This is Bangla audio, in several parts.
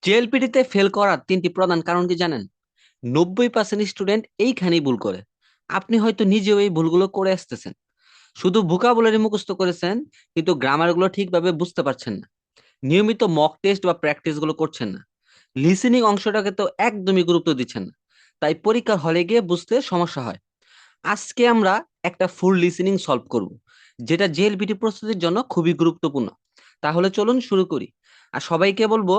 জেএলপিটিতে ফেল করার ৩টি প্রধান কারণ কি জানেন? ৯০% স্টুডেন্ট এইখানেই ভুল করে। আপনি হয়তো নিজেও এই ভুলগুলো করে আসতেছেন। শুধু ভোকাবুলারি মুখস্থ করেছেন, কিন্তু গ্রামার গুলো ঠিকভাবে বুঝতে পারছেন না। নিয়মিত মক টেস্ট বা প্র্যাকটিস গুলো করছেন না। লিসেনিং অংশটাকে তো একদমই গুরুত্ব দিচ্ছেন না। তাই পরীক্ষার হলে গিয়ে বুঝতে সমস্যা হয়। আজকে আমরা একটা ফুল লিসেনিং সলভ করব, যেটা জেএলপিটি প্রস্তুতির জন্য খুবই গুরুত্বপূর্ণ। তাহলে চলুন শুরু করি। আর সবাইকে বলবো,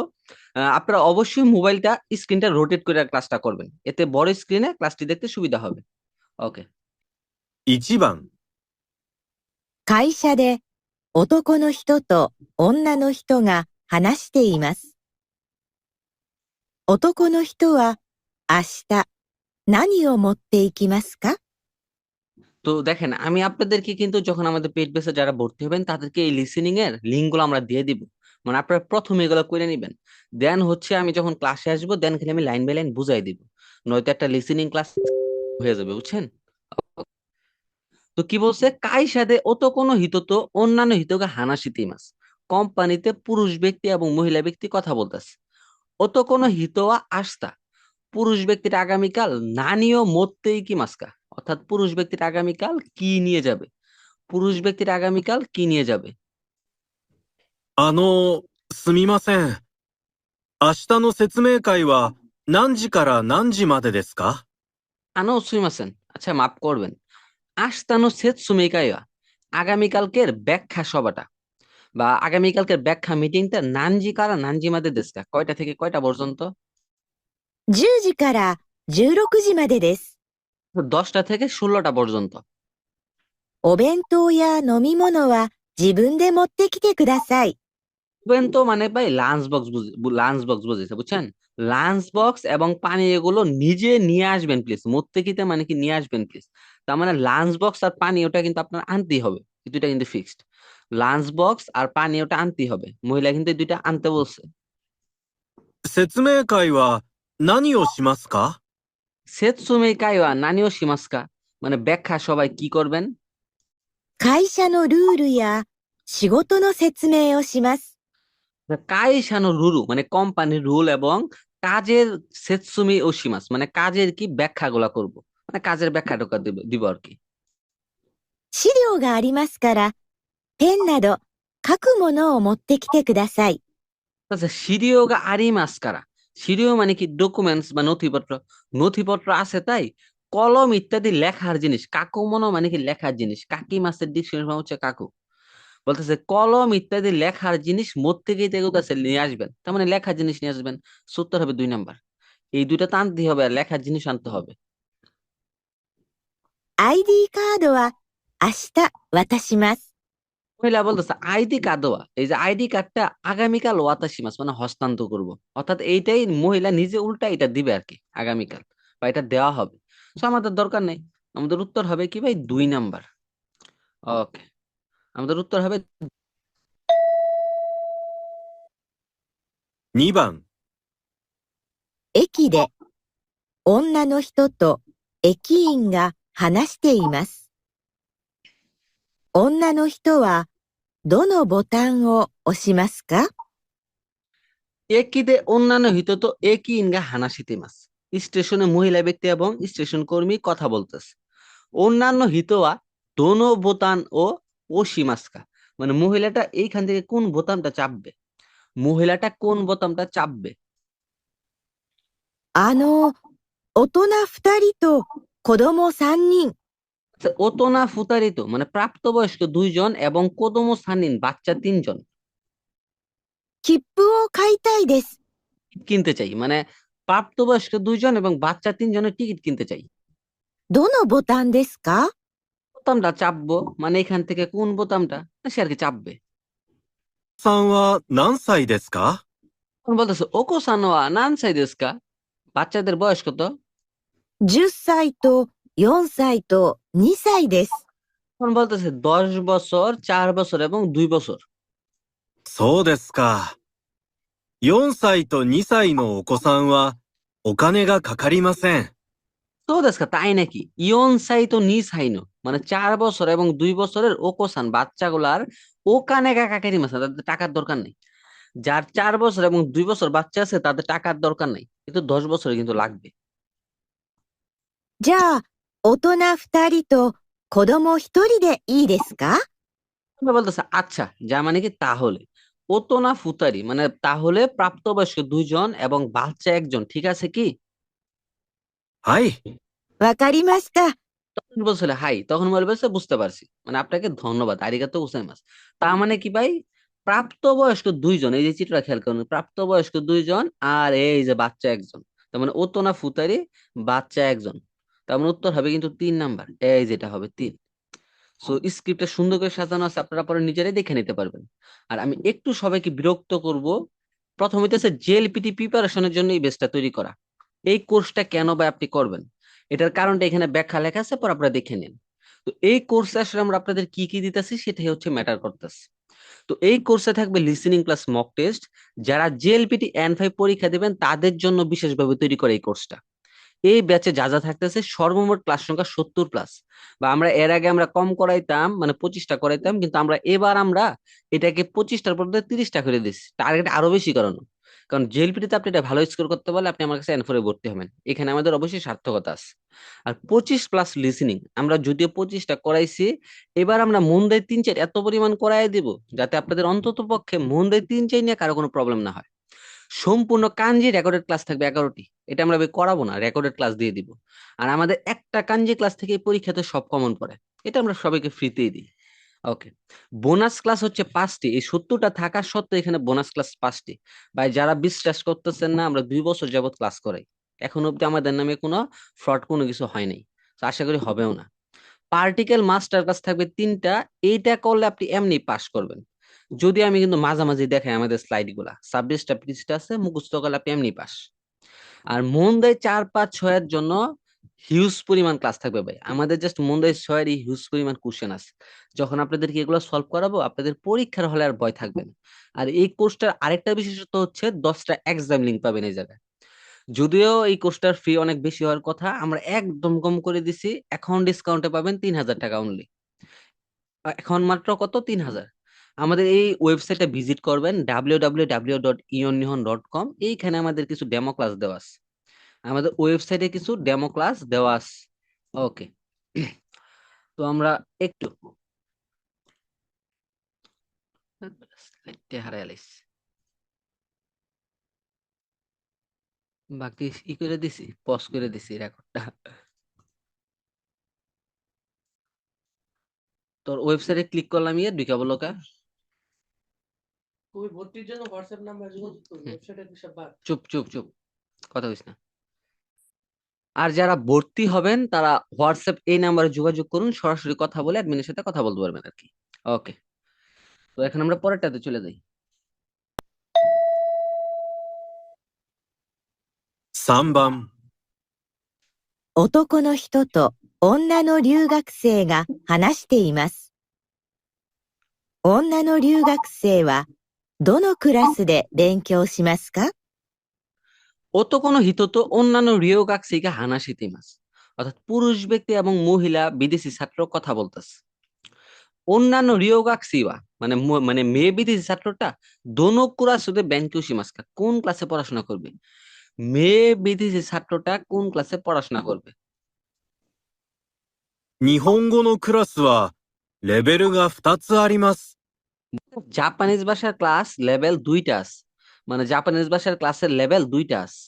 আপনারা অবশ্যই মোবাইলটা স্ক্রিনটা রোটেট করে ক্লাসটা করবেন, এতে বড় স্ক্রিনে ক্লাসটি দেখতে সুবিধা হবে। ওকে। 1番、会社で男の人と女の人が話しています。男の人は明日何を持っていきますか？ তো দেখেন, আমি আপনাদেরকে কিন্তু যখন আমাদের পেড বেসে যারা ভর্তি হবেন তাদেরকে এই লিসেনিং এর লিঙ্ক গুলো আমরা দিয়ে দিব। মানে আপনারা প্রথমে এগুলো করে নেবেন, দেন হচ্ছে আমি যখন ক্লাসে আসবো দেন খালি আমি লাইন বাই লাইন বুঝাই দিব। নয়তো একটা লিসেনিং ক্লাস হয়ে যাবে, বুঝছেন? তো কি বলছে, কাই সাথে অত কোনো হিত তো অন্যান্য হিতকে হানাশিতে মাস। কোম্পানিতে পুরুষ ব্যক্তি এবং মহিলা ব্যক্তি কথা বলতেছে। অত কোনো হিতোয়া আসতা, পুরুষ ব্যক্তির আগামীকাল নানিও মরতেই কি মাস্কা, অর্থাৎ পুরুষ ব্যক্তির আগামীকাল কি নিয়ে যাবে। পুরুষ ব্যক্তির আগামীকাল কি নিয়ে যাবে? すみません。明日の説明会は何時から何時までですか？ আনো সুইমাসেন, আচ্ছা মাফ করবেন। আস্তানো সেত সুমেকাইয়া, আগামীকালকের ব্যাখ্যা সভাটা বা আগামীকালকের ব্যাখ্যা মিটিংটা নানজি কারা নানজি মাদে দেশকা, কয়টা থেকে কয়টা পর্যন্ত? 10時から16時までです。10টা থেকে 16টা পর্যন্ত। お弁当や飲み物は自分で持ってきてください。 তো মানে ভাই লাঞ্চ বক্স, লাঞ্চ বক্স বুঝেছে, বুঝছেন? লাঞ্চ বক্স এবং পানি এগুলো নিজে নিয়ে আসবেন প্লিজ। মোত্তেকিতে মানে কি নিয়ে আসবেন প্লিজ। তার মানে লাঞ্চ বক্স আর পানি ওটা কিন্তু আপনার আনতেই হবে, এই দুইটা কিন্তু ফিক্সড। লাঞ্চ বক্স আর পানি ওটা আনতেই হবে, মহিলা কিন্তু এই দুইটা আনতে বলছে। 説明会は何をしますか？ সেতসুমে কাইওয়া নানিও শিমাস্কা, মানে ব্যাখ্যা সবাই কি করবেন? 会社のルールや仕事の説明をします。 কাইসানো রুরু মানে কোম্পানির রুল এবং কাজের সেতসুমি ও শিমাস মানে কাজের কি ব্যাখ্যাগুলা করব, মানে কাজের ব্যাখ্যাটা দিব দিব আর কি। 資料がありますから、ペンなど書くものを持ってきてください。 আচ্ছা, সিরিওগা আরি মাস্কারা, সিরিও মানে কি ডকুমেন্টস বা নথিপত্র। নথিপত্র আছে তাই কলম ইত্যাদি লেখার জিনিস। কাকু মনো মানে কি লেখার জিনিস, কাকি মাসের ডিকশনারি হচ্ছে কাকু। বলতেছে কলম ইত্যাদি লেখার জিনিস মোর থেকেই তেগুতাছে নিয়ে আসবেন, তার মানে লেখার জিনিস নিয়ে আসবেন। সত্তর হবে 2 নাম্বার। এই দুইটা তো আনতেই হবে আর লেখার জিনিস আনতে হবে। ID カードは明日渡します。 মহিলা বলতেছে আইডি কার্ড দেওয়া, এই যে আইডি কার্ডটা আগামীকাল ওয়াতাসিমাস মানে হস্তান্তর করব। অর্থাৎ এইটাই মহিলা নিজে উল্টা এটা দিবে আর কি আগামীকাল, বা এটা দেওয়া হবে। তো আমাদের দরকার নেই, আমাদের উত্তর হবে কি ভাই 2 নাম্বার। ওকে, আমাদের উত্তর হবে 2番、駅で女の人と駅員が話しています。女の人はどのボタンを押しますか？ একইতে অন্যান্য হিত তো একই ইনগা হানাশিতে মাস। স্টেশনে মহিলা ব্যক্তি এবং স্টেশন কর্মী কথা বলতেছে। অন্যান্য হিতোয়া দোনো বোতান ও ওশিমাস্কা, মানে মহিলাটা এইখান থেকে কোন বোতামটা চাপবে, মহিলাটা কোন বোতামটা চাপবে। 大人2人と子供3人。 ওতোনা ফুতারিত মানে প্রাপ্তবয়স্ক 2জন এবং কোদোমো সানিন বাচ্চা 3জন। 切符を買いたいです。 কিনতে চাই মানে প্রাপ্তবয়স্ক 2জন এবং বাচ্চা 3জনের টিকিট কিনতে চাই। どのボタンですか？ বোতামটা চাপবো মানে এখান থেকে কোন বোতামটা সে আর কি চাপবে। さんは何歳ですか？ তখন বলতেছে ওকো সানোয়া নান সাই দেস্কা, বাচ্চাদের বয়স কত? 10歳と4歳と2歳です。 তখন বলতেছে 10 বছর, 4 বছর এবং 2 বছর। そうですか。4歳と2歳のお子さんはお金がかかりません。 তো দেস্কা তাই নাকি? ইয়ন সাই তো নি সাইনো মানে 4 বছর এবং 2 বছরের ওকোসান বাচ্চাগুলার ও কানে কাকারি মাসা, তাদের টাকার দরকার নেই। যার 4 বছর এবং 2 বছর বাচ্চা আছে তাদের টাকার দরকার নাই, কিন্তু 10 বছরে কিন্তু লাগবে। じゃあ、大人2人と子供1人でいいですか？ আমরা বলতেছে আচ্ছা, যা মানে কি তাহলে, ওতো না ফুতারি মানে তাহলে প্রাপ্তবয়স্ক 2 জন এবং বাচ্চা 1 জন, ঠিক আছে কি? はい。わかりました。 তখন বলছিল হাই, তখন বলবে যে বুঝতে পারছি, মানে আপনাকে ধন্যবাদ, আরিগাতো গোজাইমাস। তার মানে কি ভাই, প্রাপ্তবয়স্ক 2 জন, এই যে চিত্রটা খেয়াল করুন, প্রাপ্তবয়স্ক 2 জন আর এই যে বাচ্চা 1 জন, তার মানে ওতো না ফুতারি বাচ্চা 1 জন, তার মানে উত্তর হবে কিন্তু 3 নাম্বার, এই যেটা হবে 3। সো স্ক্রিপ্টটা সুন্দর করে সাজানো আছে, আপনারা পরে নিজেরাই দেখে নিতে পারবেন। আর আমি একটু সবাইকে বিরক্ত করব, প্রথম হইতেছে জেএলপিটি প্রিপারেশনের জন্য এই বেসটা তৈরি করা। এই কোর্সটা কেন বা আপনি করবেন, এটার কারণটা এখানে ব্যাখ্যা লেখা আছে, পর আপনারা দেখে নিন। তো এই কোর্সে আসলে আমরা আপনাদের কি কি দিতেছি সেটাই হচ্ছে ম্যাটার করতেছে। তো এই কোর্সে থাকবে লিসেনিং প্লাস মক টেস্ট। যারা জেএলপিটি N5 পরীক্ষা দিবেন তাদের জন্য বিশেষভাবে তৈরি করে এই কোর্সটা। এই ব্যাচে যা যা থাকতেছে সর্বমোট ক্লাস সংখ্যা 70+। বা আমরা এর আগে আমরা কম করাইতাম, মানে 25টা করাইতাম, কিন্তু এবার আমরা এটাকে 25টার পর 30টা করে দিচ্ছি, টার্গেট আরো বেশি করানো। কারণ জেএলপিটিতে আপনি এটা ভালো স্কোর করতে পারলে আপনি আমার কাছে N4 ভর্তি হবেন, এখানে আমাদের অবশ্যই সার্থকতা আছে। আর 25+ লিসেনিং আমরা যদিও 25টা করাইছি, এবার আমরা মন দিয়ে 3-4 এত পরিমাণ করাই দিব যাতে আপনাদের অন্তত পক্ষে মন দিয়ে 3-4 নিয়ে কারো কোনো প্রবলেম না হয়। সম্পূর্ণ কাঞ্জি রেকর্ডেড ক্লাস থাকবে 11টি, এটা আমরা করাবো না, রেকর্ডেড ক্লাস দিয়ে দিব। আর আমাদের একটা কাঞ্জি ক্লাস থেকে পরীক্ষাতে সব কমন পড়ে, এটা আমরা সবাইকে ফ্রিতেই দিই। ওকে, বোনাস ক্লাস হচ্ছে 5টি, এই 70টা থাকা সত্ত্বেও এখানে বোনাস ক্লাস 5টি। ভাই যারা বিশ্বাস করতেছেন না, আমরা 2 বছর যাবত ক্লাস করাই, এখন অব্দি আমাদের নামে কোনো ফ্রড কোনো কিছু হয় নাই, তো আশা করি হবেও না। পার্টিকেল মাস্টার ক্লাস থাকবে 3টা, এইটা করলে আপনি এমনি পাস করবেন। যদি আমি কিন্তু মাঝামাঝি দেখাই আমাদের স্লাইড গুলা, 26টা পৃষ্ঠা আছে, মুখস্থ করলে আপনি এমনি পাস। আর মন্দাই 4, 5, 6 এর জন্য হিউজ পরিমাণ ক্লাস থাকবে ভাই, আমাদের জাস্ট মন্দাই 6 এর হিউজ পরিমাণ কোশ্চেন আছে। যখন আপনাদেরকে এগুলো সলভ করাবো আপনাদের পরীক্ষার হলে আর ভয় থাকবে না। আর এই কোর্সটার আরেকটা বিশেষত্ব হচ্ছে 10টা এক্সাম লিঙ্ক পাবেন এই জায়গায়। যদিও এই কোর্সটার ফি অনেক বেশি হওয়ার কথা, আমরা একদম কম করে দিছি, এখন ডিসকাউন্টে পাবেন 3000 টাকা অনলি। এখন মাত্র কত, 3000। আমাদের এই ওয়েবসাইটে ভিজিট করবেন www.ionnihon.com, এইখানে আমাদের কিছু ডেমো ক্লাস দেওয়া আছে, আমাদের ওয়েবসাইটে কিছু ডেমো ক্লাস দেওয়া আছে। ওকে, তো আমরা একটু হারাইলাইছি, বাকি ই করে দিছি, পজ করে দিছি রেকর্ডটা। তোর ওয়েবসাইটে ক্লিক করলাম, ইয়ে ঢুকে বলো কা। চুপ চুপ চুপ, কথা কইস না। আর যারা ভর্তি হবেন তারা হোয়াটসঅ্যাপ এই নাম্বারে যোগাযোগ করুন, সরাসরি কথা বলে অ্যাডমিনের সাথে কথা বলতে পারবেন আর কি। ওকে, তো এখন আমরা পরেরটাতে চলে যাই। 3番。男の人と女の留学生が話しています。女の留学生はどのクラスで勉強しますか？ ওতোকোনো হিতোতো অন্যান্য রিওগাক্সিকে হানাশিতিমাস, অর্থাৎ পুরুষ ব্যক্তি এবং মহিলা বিদেশি ছাত্র কথা বলতেছে। অন্যান্য রিওগাক্সিবা মানে মানে মেয়ে বিদেশি ছাত্রটা দোনো ক্লাসে বেনকিউশিমাস্কা, কোন ক্লাসে পড়াশোনা করবে, মেয়ে বিদেশি ছাত্রটা কোন ক্লাসে পড়াশোনা করবে। 日本語のクラスは、レベルが2つあります。 জাপানিজ ভাষার ক্লাস লেভেল 2টা আছে, মানে জাপানিজ ভাষার ক্লাসের লেভেল 2টা আছে।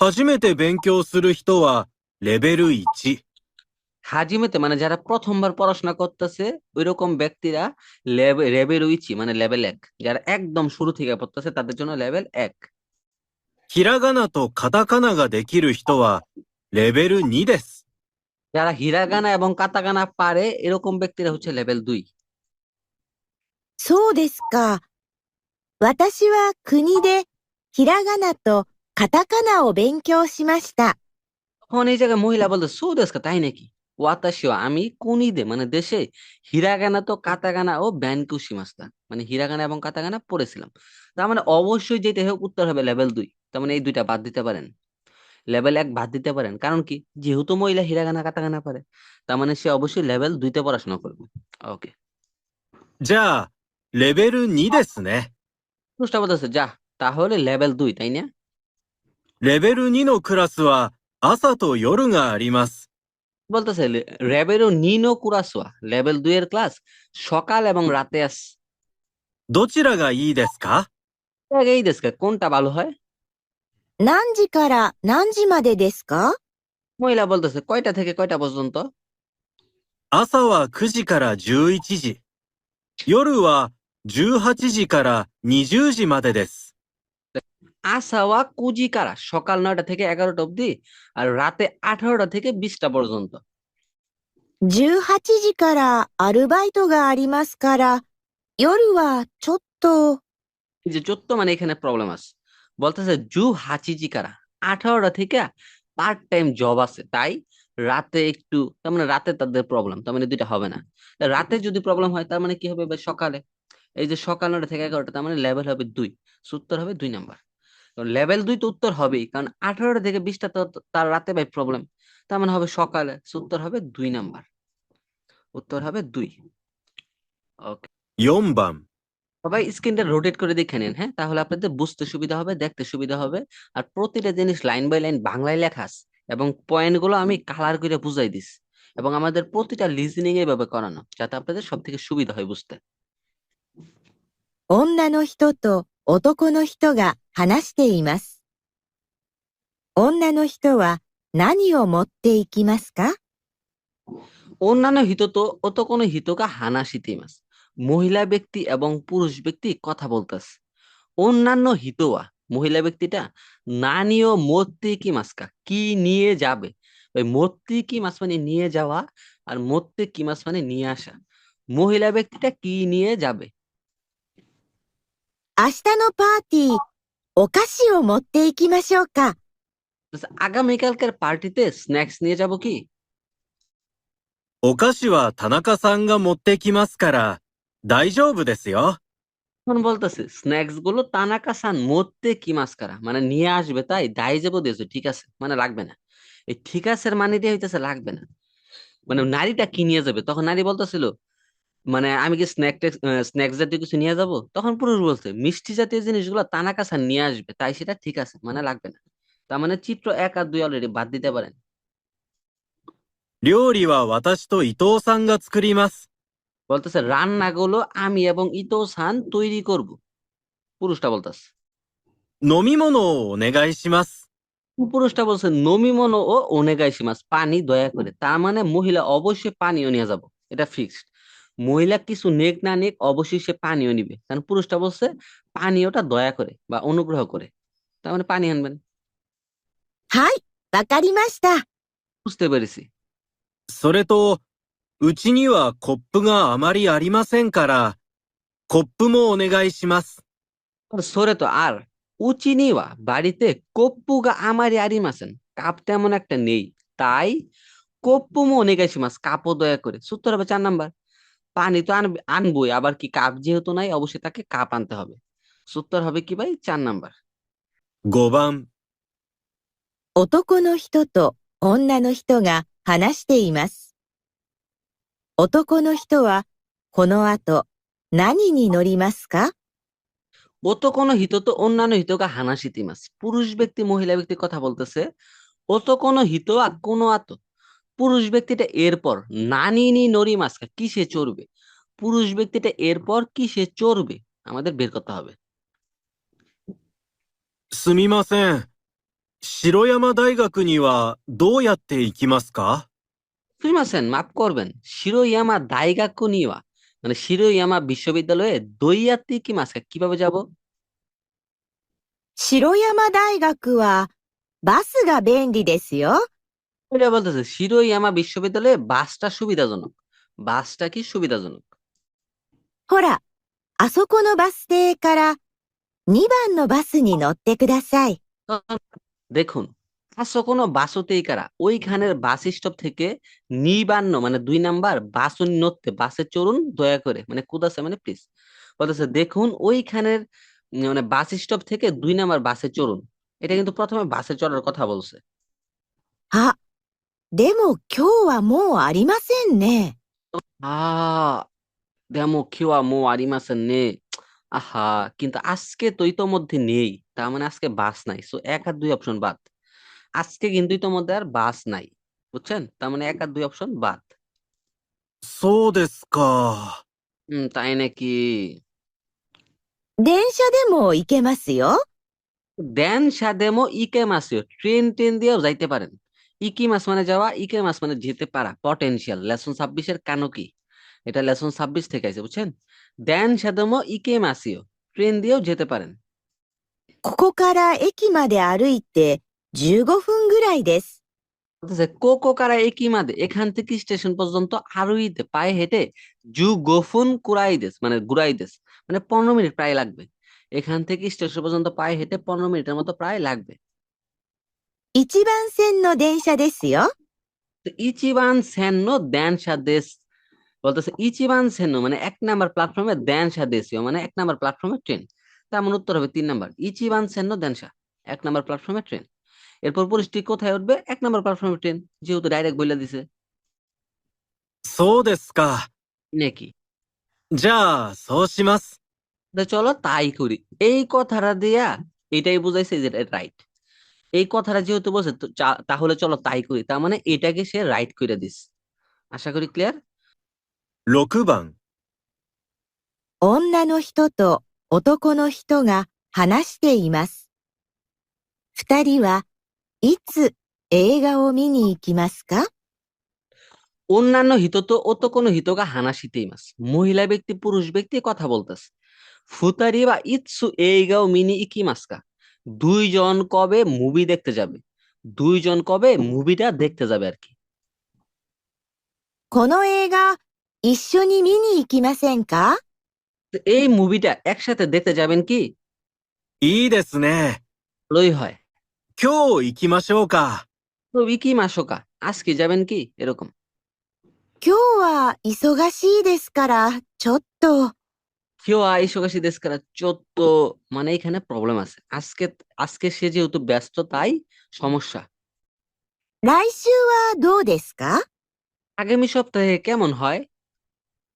初めて勉強する人は、レベル1。 হাজিমেতে মানে যারা প্রথমবার পড়াশোনা করতেছে ওইরকম ব্যক্তিরা লেভেল উইচি মানে লেভেল 1, যারা একদম শুরু থেকে পড়তেছে তাদের জন্য লেভেল 1। ひらがなとカタカナができる人は、レベル2です。 যারা হিরাগানা এবং কাতাকানা পারে এরকম ব্যক্তিরা হচ্ছে লেভেল 2। そうですか。私は国でひらがなとカタカナを勉強しました。 তখন এই জায়গায় মহিলা বলতে সোদেস্কা, তাই নাকি, ওয়াতাশিও আমি কুনিদে মানে দেশে হিরাগানা তো কাতাগানা ও ব্যানকুশিমাস্তা, মানে হিরাগানা এবং কাতাগানা পড়েছিলাম। তার মানে অবশ্যই যেটা হোক উত্তর হবে লেভেল 2, তার মানে এই দুইটা বাদ দিতে পারেন, লেভেল 1 বাদ দিতে পারেন, কারণ কি, যেহেতু মহিলা হিরাগানা কাতাগানা পারে তার মানে সে অবশ্যই লেভেল 2তে পড়াশোনা করবে। ওকে, じゃあ、レベル2ですね。পুরুষটা বলতেছে যা, তাহলে লেভেল 2, তাই না? レベル2のクラスは朝と夜があります。 বলতেছে রেবেরো নিনো কুরাসোয়া, লেভেল 2 এর ক্লাস সকাল এবং রাতে আছে। どちらがいいですか？ এই দেশকে কোনটা ভালো হয়? 何時から何時までですか？ মহিলা বলতেছে কয়টা থেকে কয়টা পর্যন্ত? 朝は9時から11時。夜は18時から20時までです。 আসাওয়া কুজিকারা, সকাল 9টা থেকে 11টা অবধি, আর রাতে 18টা থেকে 20টা পর্যন্ত। 18時からアルバイトがありますから、夜はちょっと。 এই যে চোদ্দ মানে এখানে প্রবলেম আছে, বলতেছে জু হাচিজিকারা, 18টা থেকে পার্ট টাইম জব আছে, তাই রাতে একটু, তার মানে রাতে তাদের প্রবলেম, তার মানে দুইটা হবে না। তা রাতে যদি প্রবলেম হয় তার মানে কি হবে? বা সকালে, এই যে সকাল 9টা থেকে 11টা, তার মানে লেভেল হবে 2, উত্তর হবে 2 নাম্বার। তো লেভেল 2 তো উত্তর হবেই, কারণ 18টা থেকে 20টা তো তার রাতে ভাই প্রবলেম, তার মানে হবে সকালে, উত্তর হবে 2 নাম্বার, উত্তর হবে 2। ওকে, 4番。 সবাই স্ক্রিনটা রোটেট করে দেখে নেন, হ্যাঁ, তাহলে আপনাদের বুঝতে সুবিধা হবে, দেখতে সুবিধা হবে। আর প্রতিটা জিনিস লাইন বাই লাইন বাংলায় লেখা আছে, এবং পয়েন্ট গুলো আমি কালার করে বুঝাই দিছি, এবং আমাদের প্রতিটা লিসনিং এভাবে করানো, যাতে আপনাদের সব থেকে সুবিধা হয় বুঝতে। 女の人と男の人が話しています。女の人は何を持っていきますか？ অন্যান্য হিত তো অত কোনো হিতকা হানাশিতে মাস, মহিলা ব্যক্তি এবং পুরুষ ব্যক্তি কথা বলতেছে। অন্যান্য হিতোয়া, মহিলা ব্যক্তিটা নানিও মত্তি কি মাসকা, কি নিয়ে যাবে। ওই মত্তি কি মাস মানে নিয়ে যাওয়া, আর মত্তি কি মাস মানে নিয়ে আসা। মহিলা ব্যক্তিটা কি নিয়ে যাবে? 明日のパーティー、お菓子を持っていきましょうか。 আগামীকালকের পার্টিতে স্ন্যাক্স নিয়ে যাব কি? お菓子は田中さんが持ってきますから大丈夫ですよ。 এখন বলতেছে স্ন্যাক্স গুলো তানাকা সান মধ্যে কি মাস্কারা, মানে নিয়ে আসবে, তাই দায় যাবো দিয়েছে, ঠিক আছে মানে লাগবে না। এই ঠিক আছে মানে দিয়ে হইতেছে লাগবে না, মানে নারীটা কি নিয়ে যাবে? তখন নারী বলতেছিল মানে আমি কি স্ন্যাক্স জাতীয় কিছু নিয়ে যাব? তখন পুরুষ বলছে মিষ্টি জাতীয় জিনিসগুলো তানাকা সান নিয়ে আসবে, তাই সেটা ঠিক আছে মানে লাগবে না। তার মানে চিত্র 1 আর 2 অলরেডি বাদ দিতে পারেন। 料理は私と伊藤さんが作ります。 বলতেছে রান্নাগুলো আমি এবং ইতো সান তৈরি করব, পুরুষটা বলতেছে। 飲み物をお願いします。 পুরুষটা বলছে নমিমনো ও ওনেগাইশিমাস, পানি দয়া করে। তার মানে মহিলা অবশ্যই পানিও নিয়ে যাব, এটা ফিক্সড। মহিলা কিছু নেক না নেক অবশ্যই সে পানিও নিবে, কারণ পুরুষটা বলছে পানীয়টা দয়া করে বা অনুগ্রহ করে, তার মানে পানি আনবেন। はい、わかりました。 বুঝতে পেরেছি। それと、うちにはコップがあまりありませんから、コップもお願いします。 সরে তো আর উচিনিওয়া, বাড়িতে কপ্পুগা আমারি আরিমাসেন, কাপ তেমন একটা নেই, তাই কপ্পুমো ওনেগাইশিমাস, কাপও দয়া করে। সূত্র হবে 4 নাম্বার। পানি তো আনবই, আবার কি কাপ যেহেতু নাই অবশ্যই তাকে কাপ আনতে হবে। সূত্র হবে কি ভাই? 4 নাম্বার। 5番。男の人と女の人が話しています。男の人はこの後何に乗りますか？ ও তো কোনো হিত তো অন্যান্য হিতকা হানাশিতিমাস, পুরুষ ব্যক্তি মহিলা ব্যক্তি কথা বলতেছে। ও তো কোনো হিত আর কোনো আত, পুরুষ ব্যক্তিটা এরপর নানিনি নরিমাসকা, কিসে চড়বে? পুরুষ ব্যক্তিটা এরপর কিসে চড়বে আমাদের বের করতে হবে। すみません。白山大学にはどうやって行きますか？ সুইমাসেন, মাফ করবেন, শিরোয়ামা দাইগাক্কু নিওয়া, মানে শিরোয়ামা বিশ্ববিদ্যালয়ে দইয়াত্তি কি মাসকা, কিভাবে যাব? 白山大学はバスが便利ですよ。 এটা বলতেছে শিরোয়ামা বিশ্ববিদ্যালয়ে বাসটা সুবিধাজনক, বাসটা কি সুবিধাজনক? ほら、あそこのバス停から2番のバスに乗ってください。 দেখুন, আসো কোনো বাসতেই কারা, ওইখানের বাস স্টপ থেকে নিবান্ন মানে 2 নাম্বার বাসুন নড়তে, বাসে চড়ুন দয়া করে, মানে কুদাসে মানে প্লিজ। বলতেছে দেখুন ওইখানের মানে বাস স্টপ থেকে 2 নাম্বার বাসে চড়ুন, এটা কিন্তু প্রথমে বাসে চড়ার কথা বলছে। あ、でも今日はもうありませんね。 দেমো খিওয়া মো আরিমাসেন নে, আহা, কিন্তু আজকে তো ইতোমধ্যে নেই, তার মানে আজকে বাস নাই, সো 1 আর 2 অপশন বাদ। আজকে কিন্তু ইতোমধ্যে আর বাস নাই, বুঝছেন? তার মানে 1 আর 2 অপশন বাদ। そうですか。তাই নাকি? 電車でも行けますよ。দেন সাদেমো ইকে মাসিও, ট্রেন ট্রেন দিয়েও যাইতে পারেন। ইকি মাস মানে যাওয়া, ইকে মাস মানে যেতে পারা, পটেনশিয়াল। লেসন 26-এর কানো কি? এটা লেসন 26 থেকে আছে, বুঝছেন? দেন সাদেমো ইকে মাসিও, ট্রেন দিয়েও যেতে পারেন। ここから駅まで歩いて15分ぐらいです。 বলতেছে কোকো কারা একই মাদে, এখান থেকে স্টেশন পর্যন্ত আরোইতে পায়ে হেঁটে জু গোফুন কুরাইদেস মানে গুরাইদেস, মানে 15 মিনিট প্রায় লাগবে। এখান থেকে স্টেশন পর্যন্ত পায়ে হেঁটে 15 মিনিটের মতো প্রায় লাগবে। 1番線の電車ですよ。 তো ইচিবান সেন্নো দেন সাদেশ, বলতেছে ইচিবান সেন্নো মানে 1 নাম্বার প্ল্যাটফর্মে, দেন সাদেশিও মানে 1 নাম্বার প্ল্যাটফর্মে ট্রেন। তার মানে উত্তর হবে 3 নাম্বার, ইচিবান সেন্নো দেনসা, 1 নাম্বার প্ল্যাটফর্মে ট্রেন। এরপর পরিস্থিতি কোথায় উঠবে? 1 নাম্বার প্ল্যাটফর্মে ট্রেন, যেহেতু ডাইরেক্ট বইলা দিছে। そうですか。 নাকি? じゃあ、そうします。 তো চলো তাই করি। এই কথাটা দিয়া এটাই বুঝাইছে যে রাইট। এই কথাটা যেহেতু বলছে তো তাহলে চলো তাই করি, তার মানে এটাকে সে রাইট করে দিস। আশা করি ক্লিয়ার। 6番。女の人と男の人が話しています。二人はいつ映画を見に行きますか？ অন্যান্য হিত তো অত কোনো হিতগা হানাশিতেই মাস, মহিলা ব্যক্তি পুরুষ ব্যক্তি কথা বলতেছে। ফুতারি বা ইৎসু এইগাও মিনি ইকি মাস্কা, দুইজন কবে মুভি দেখতে যাবে, দুইজন কবে মুভিটা দেখতে যাবে আর কি। この映画一緒に見に行きませんか？ তো এই মুভিটা একসাথে দেখতে যাবেন কি? いいですね。 লই হয়। 今日行きましょうか。 তো ইকি মাসোকা, আজকে যাবেন কি, এরকম। 今日は忙しいですからちょっと。 কেউ আইসোকাশি দেশকারা চোদ্দ, মানে এখানে প্রবলেম আছে। আজকে আজকে সে যেহেতু ব্যস্ত তাই সমস্যা। 来週はどうですか？ আগামী সপ্তাহে কেমন হয়?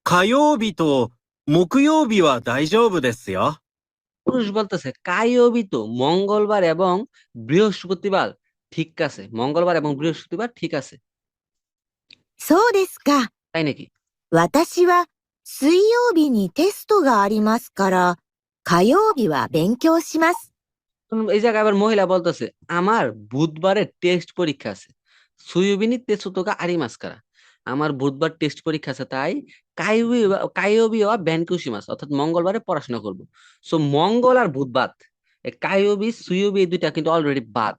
火曜日と木曜日は大丈夫ですよ。 পুরুষ বলতেছে কাইয়বিত, মঙ্গলবার এবং বৃহস্পতিবার ঠিক আছে, মঙ্গলবার এবং বৃহস্পতিবার ঠিক আছে। そうですか。 তাই নাকি? 私は水曜日にテストがありますから火曜日は勉強します。 এই জায়গায় আবার মহিলা বলতেছে আমার বুধবারে টেস্ট পরীক্ষা আছে। সুয়ুবিনি তেসুতোকা আরি মাস্কারা, আমার বুধবার টেস্ট পরীক্ষা আছে, তাই কাইয়বি বা ব্যানকুশিমাস অর্থাৎ মঙ্গলবারে পড়াশোনা করব। সো মঙ্গল আর বুধ বাদ, কাইয়বি সুয়ুবি এই দুইটা কিন্তু অলরেডি বাদ।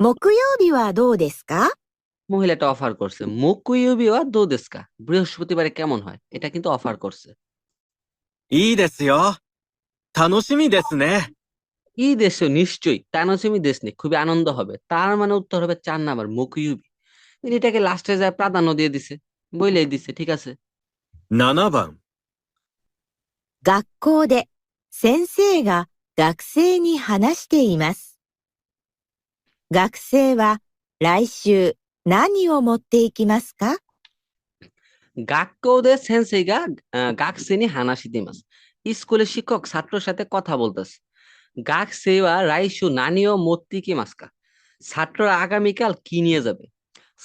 木曜日はどうですか？ মহিলাটা অফার করছে মুকুইয়বি ওয়া দোদেস্কা, বৃহস্পতিবারে কেমন হয়, এটা কিন্তু অফার করছে। いいですよ。楽しみですね。 ই দেশে নিশ্চয়ই, তানসিমি দেশ নেই, খুবই আনন্দ হবে, তার মানে উত্তর হবে 4 নাম্বার মুকুইয়বি। এটাকে লাস্টে যায় প্রাধান্য দিয়ে দিছে, বইলেই দিছে, ঠিক আছে। 7番。学校で先生が学生に話しています。学生は来週何を持っていきますか？ গাক্কৌদে সেন্সেইগা গাকসেনি হানাশিদিমাস, স্কুলের শিক্ষক ছাত্রর সাথে কথা বলতেছে। গাকসেওয়া রাইশু নানিও মত্তিকি মাস্কা, ছাত্ররা আগামীকাল কি নিয়ে যাবে,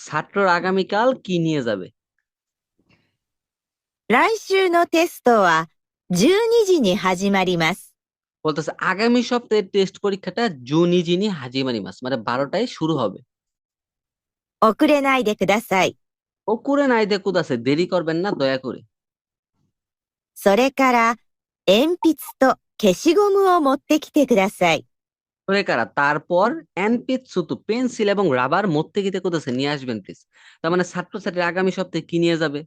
ছাত্ররা আগামীকাল কি নিয়ে যাবে। 来週のテストは12時に始まります。 বলতেছে আগামী সপ্তাহের টেস্ট পরীক্ষাটা জুনিজিনি হাজিমানি মাস মানে 12টায় শুরু হবে। 遅れないでください。 ও করে নাই দে কুদাসে, দেরি করবেন না দয়া করে। それから鉛筆と消しゴムを持ってきてください。 ওরে কারা, তারপর এনপিট সুতু পেন্সিল এবং রাবার মধ্যে গিতে কুদাসে নিয়ে আসবেন প্লিজ। তার মানে ছাত্রছাত্রী আগামী সপ্তাহে কি নিয়ে যাবে?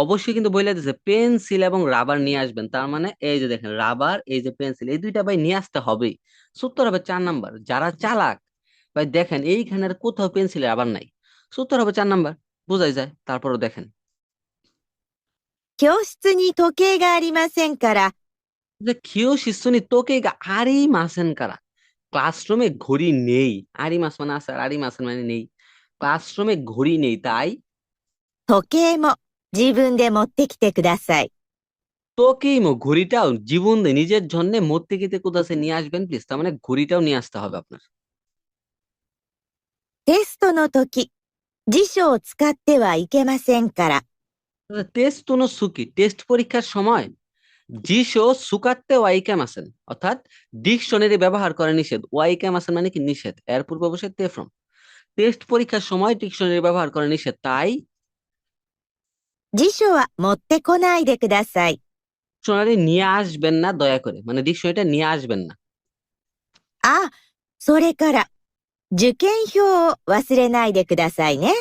অবশ্যই কিন্তু বলে দিছে পেন্সিল এবং রাবার নিয়ে আসবেন, তার মানে এই যে দেখেন রাবার, এই যে পেন্সিল, এই দুইটা ভাই নিয়ে আসতে হবেই। সূত্র হবে 4 নাম্বার। যারা চালাক ভাই দেখেন এইখানে আর কোথাও পেন্সিল রাবার নাই, সূত্র হবে 4 নাম্বার, বোঝাই যায়। তারপরও দেখেন 教室に時計がありませんから যে কিও শিশুনি তোকে আরি মাসেন কারা, ক্লাসরুমে ঘড়ি নেই। আরি মাস মানে আছে, আর আরি মাসেন মানে নেই। ক্লাসরুমে ঘড়ি নেই, তাই 時計も自分で持ってきてください。তোকেইমো ঘড়িটাও জীবন নিজের জন্য মত্তিকিতে কোদাসে নিয়ে আসবেন প্লিজ। তার মানে ঘড়িটাও নিয়ে আসতে হবে আপনার। テストの時、辞書を使ってはいけませんから。 টেস্ট কোনো সুকি, টেস্ট পরীক্ষার সময় জিশো সুকাতে ওয়াইকাম আছেন, অর্থাৎ ডিকশনারি ব্যবহার করে নিষেধ। ওয়াইকাম আছেন মানে কি নিষেধ, এর পূর্বে বসে তে ফ্রম। টেস্ট পরীক্ষার সময় ডিকশনারি ব্যবহার করে নিষেধ, তাই 辞書は持ってこないでください。 ডিকশনারি নিয়ে আসবেন না দয়া করে, মানে ডিকশনারিটা নিয়ে আসবেন না। あ、それから、受験票を忘れないでくださいね。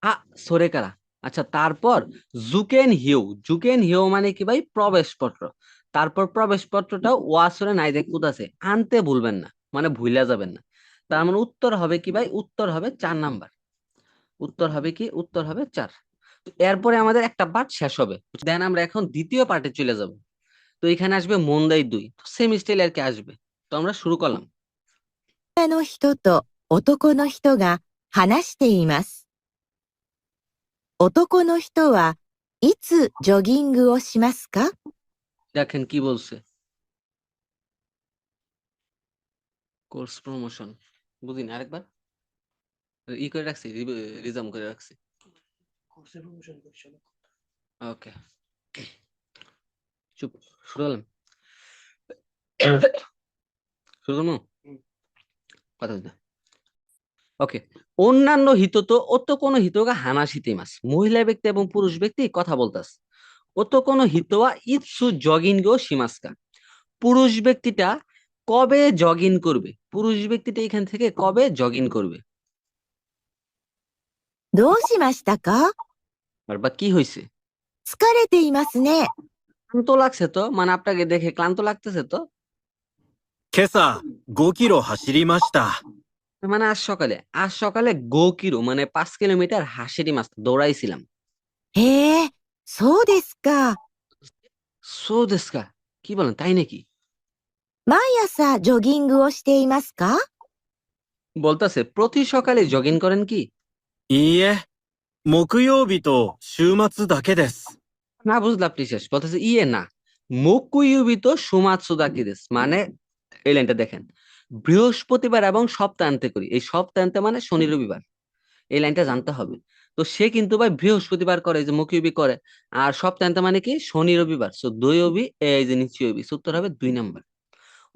আ সরে কারা, আচ্ছা তারপর জুকেন হিউ, জুকেন হিউ মানে কি ভাই প্রবেশপত্র। তারপর প্রবেশপত্রটা ওয়াসরে নাই দেখ আছে, আনতে ভুলবেন না, মানে ভুলা যাবেন না। তার মানে উত্তর হবে কি ভাই, উত্তর হবে 4 নাম্বার। উত্তর হবে কি, উত্তর হবে 4। তো এরপরে আমাদের একটা পার্ট শেষ হবে, দেন আমরা এখন দ্বিতীয় পার্টে চলে যাব। তো এখানে আসবে মন্দাই 2, তো সেম স্টাইল আর কি আসবে। তো আমরা শুরু করলাম। 女の人と男の人が話しています。男の人はいつジョギングをしますか？ দেখেন কি বলছে, কোর্স প্রমোশন বুঝিনি, আরেকবার ই করে রাখছি, রিজাম করে রাখছি। ওকে চুপ, শুরু করলাম। শুরু করবো, কথা বলতে। ওকে, অন্যান্য হিত তো অত কোনো হিতগা হানাশিতে মাস, মহিলা ব্যক্তি এবং পুরুষ ব্যক্তি কথা বলতাস। অত কোনো হিতোয়া ইৎসু জগিং গো সীমাস্কা, পুরুষ ব্যক্তিটা কবে জগিং করবে, পুরুষ ব্যক্তিটা এখান থেকে কবে জগিং করবে। どうしましたか？ আর বা কি হয়েছে, 疲れていますね。 ক্লান্ত লাগছে তো, মানে আপনাকে দেখে ক্লান্ত লাগতেছে তো। 今朝5キロ走りました。 মানে আজ সকালে 5 কিলো মানে 5 কিলোমিটার হাসিরি মাস দৌড়াইছিলাম। へえ、そうですか。 সো দেস্কা, কি বলেন তাই নাকি। 毎朝ジョギングをしていますか？ বলতাছে প্রতি সকালে জগিং করেন কি। いいえ、木曜日と週末だけです。 না বুঝলাম আপনি শেষ, বলতেছে ইয়ে না, মুকুইউবিতো সুমাৎসুদাকিদেস, মানে এই লাইনটা দেখেন, বৃহস্পতিবার এবং সপ্তাহান্তে করি। এই সপ্তাহান্তে মানে শনি রবিবার, এই লাইনটা জানতে হবে। তো সে কিন্তু ভাই বৃহস্পতিবার করে, এই যে মুকিউবি করে, আর সপ্তাহান্তে মানে কি শনি রবিবার। সো দৈবি এই যে নিশ্চয়ই, উত্তর হবে 2 নাম্বার,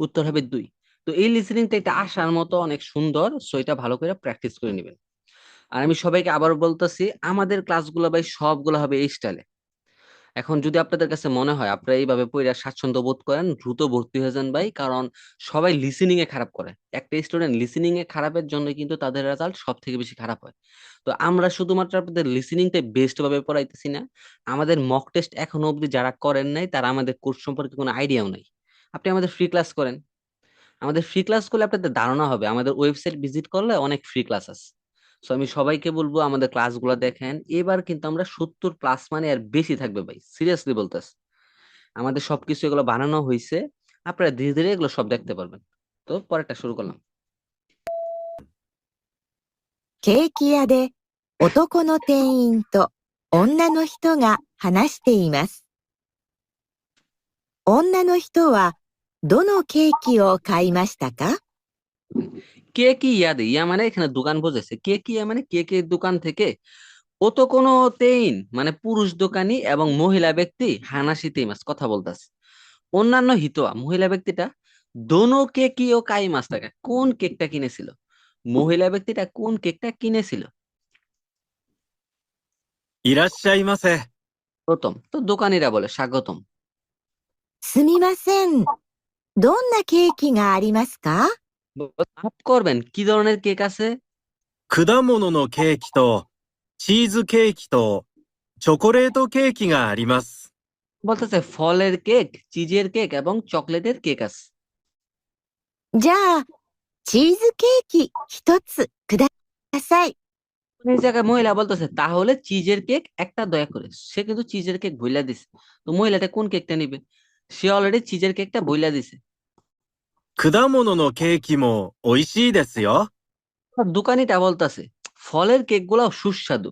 উত্তর হবে 2। তো এই লিসেনিংটা এটা আসার মতো অনেক সুন্দর, সো এটা ভালো করে প্র্যাকটিস করে নেবেন। আর আমি সবাইকে আবার বলতেছি, আমাদের ক্লাসগুলো ভাই সবগুলো হবে এই স্টাইলে। এখন যদি আপনাদের কাছে মনে হয় আপনারা এইভাবে পড়া স্বাচ্ছন্দ্য বোধ করেন, দ্রুত ভর্তি হয়ে যান ভাই, কারণ সবাই লিসেনিং এ খারাপ করে। একটা স্টুডেন্ট লিসেনিং এ খারাপের জন্য কিন্তু তাদের রেজাল্ট সব থেকে বেশি খারাপ হয়। তো আমরা শুধুমাত্র আপনাদের লিসেনিংটা বেস্ট ভাবে পড়াইতেছি না, আমাদের মক টেস্ট এখনো অবধি যারা করেন নাই তারা আমাদের কোর্স সম্পর্কে কোনো আইডিয়াও নাই। আপনি আমাদের ফ্রি ক্লাস করেন, আমাদের ফ্রি ক্লাস করলে আপনাদের ধারণা হবে, আমাদের ওয়েবসাইট ভিজিট করলে অনেক ফ্রি ক্লাস আছে। সো আমি সবাইকে বলবো আমাদের ক্লাসগুলো দেখেন, এবার কিন্তু আমরা 70+ মানে আর বেশি থাকবে ভাই, সিরিয়াসলি বলতেছি। আমাদের সবকিছু এগুলো বানানো হয়েছে, আপনারা ধীরে ধীরে এগুলো সব দেখতে পারবেন। তো পরেরটা শুরু করলাম। ケーキ屋で男の店員と女の人が話しています。女の人はどのケーキを買いましたか？ কে কি ইয়াদে, ইয়া মানে এখানে দোকান বোঝাচ্ছে, কে কি ইয়া মানে কে কে দোকান থেকে, ও তো কোনো তেইন মানে পুরুষ দোকানি এবং মহিলা ব্যক্তি হানাশিতে মাছ কথা বলতেছে। অন্যান্য হিতোয়া মহিলা ব্যক্তিটা দোনো কেক ও কাই মাছ টাকা, কোন কেকটা কিনেছিল, মহিলা ব্যক্তিটা কোন কেকটা কিনেছিল। いらっしゃいませ。 প্রথম তো দোকানিরা বলে স্বাগতম। すみません。どんなケーキがありますか？ মাফ করবেন, কি ধরনের কেক আছে। 果物のケーキとチーズケーキとチョコレートケーキがあります。 বলতেছে ফলের কেক, চিজের কেক এবং চকলেটের কেক আছে। じゃあ、チーズケーキ一つください。 এই জায়গায় মহিলা বলতেছে তাহলে চিজের কেক একটা দয়া করে, সে কিন্তু চিজের কেক বইলা দিছে। তো মহিলাটা কোন কেকটা নিবে, সে অলরেডি চিজের কেকটা বইলা দিছে। 果物のケーキも美味しいですよ。 আর দোকানিটা বলতেছে ফলের কেক গুলাও সুস্বাদু।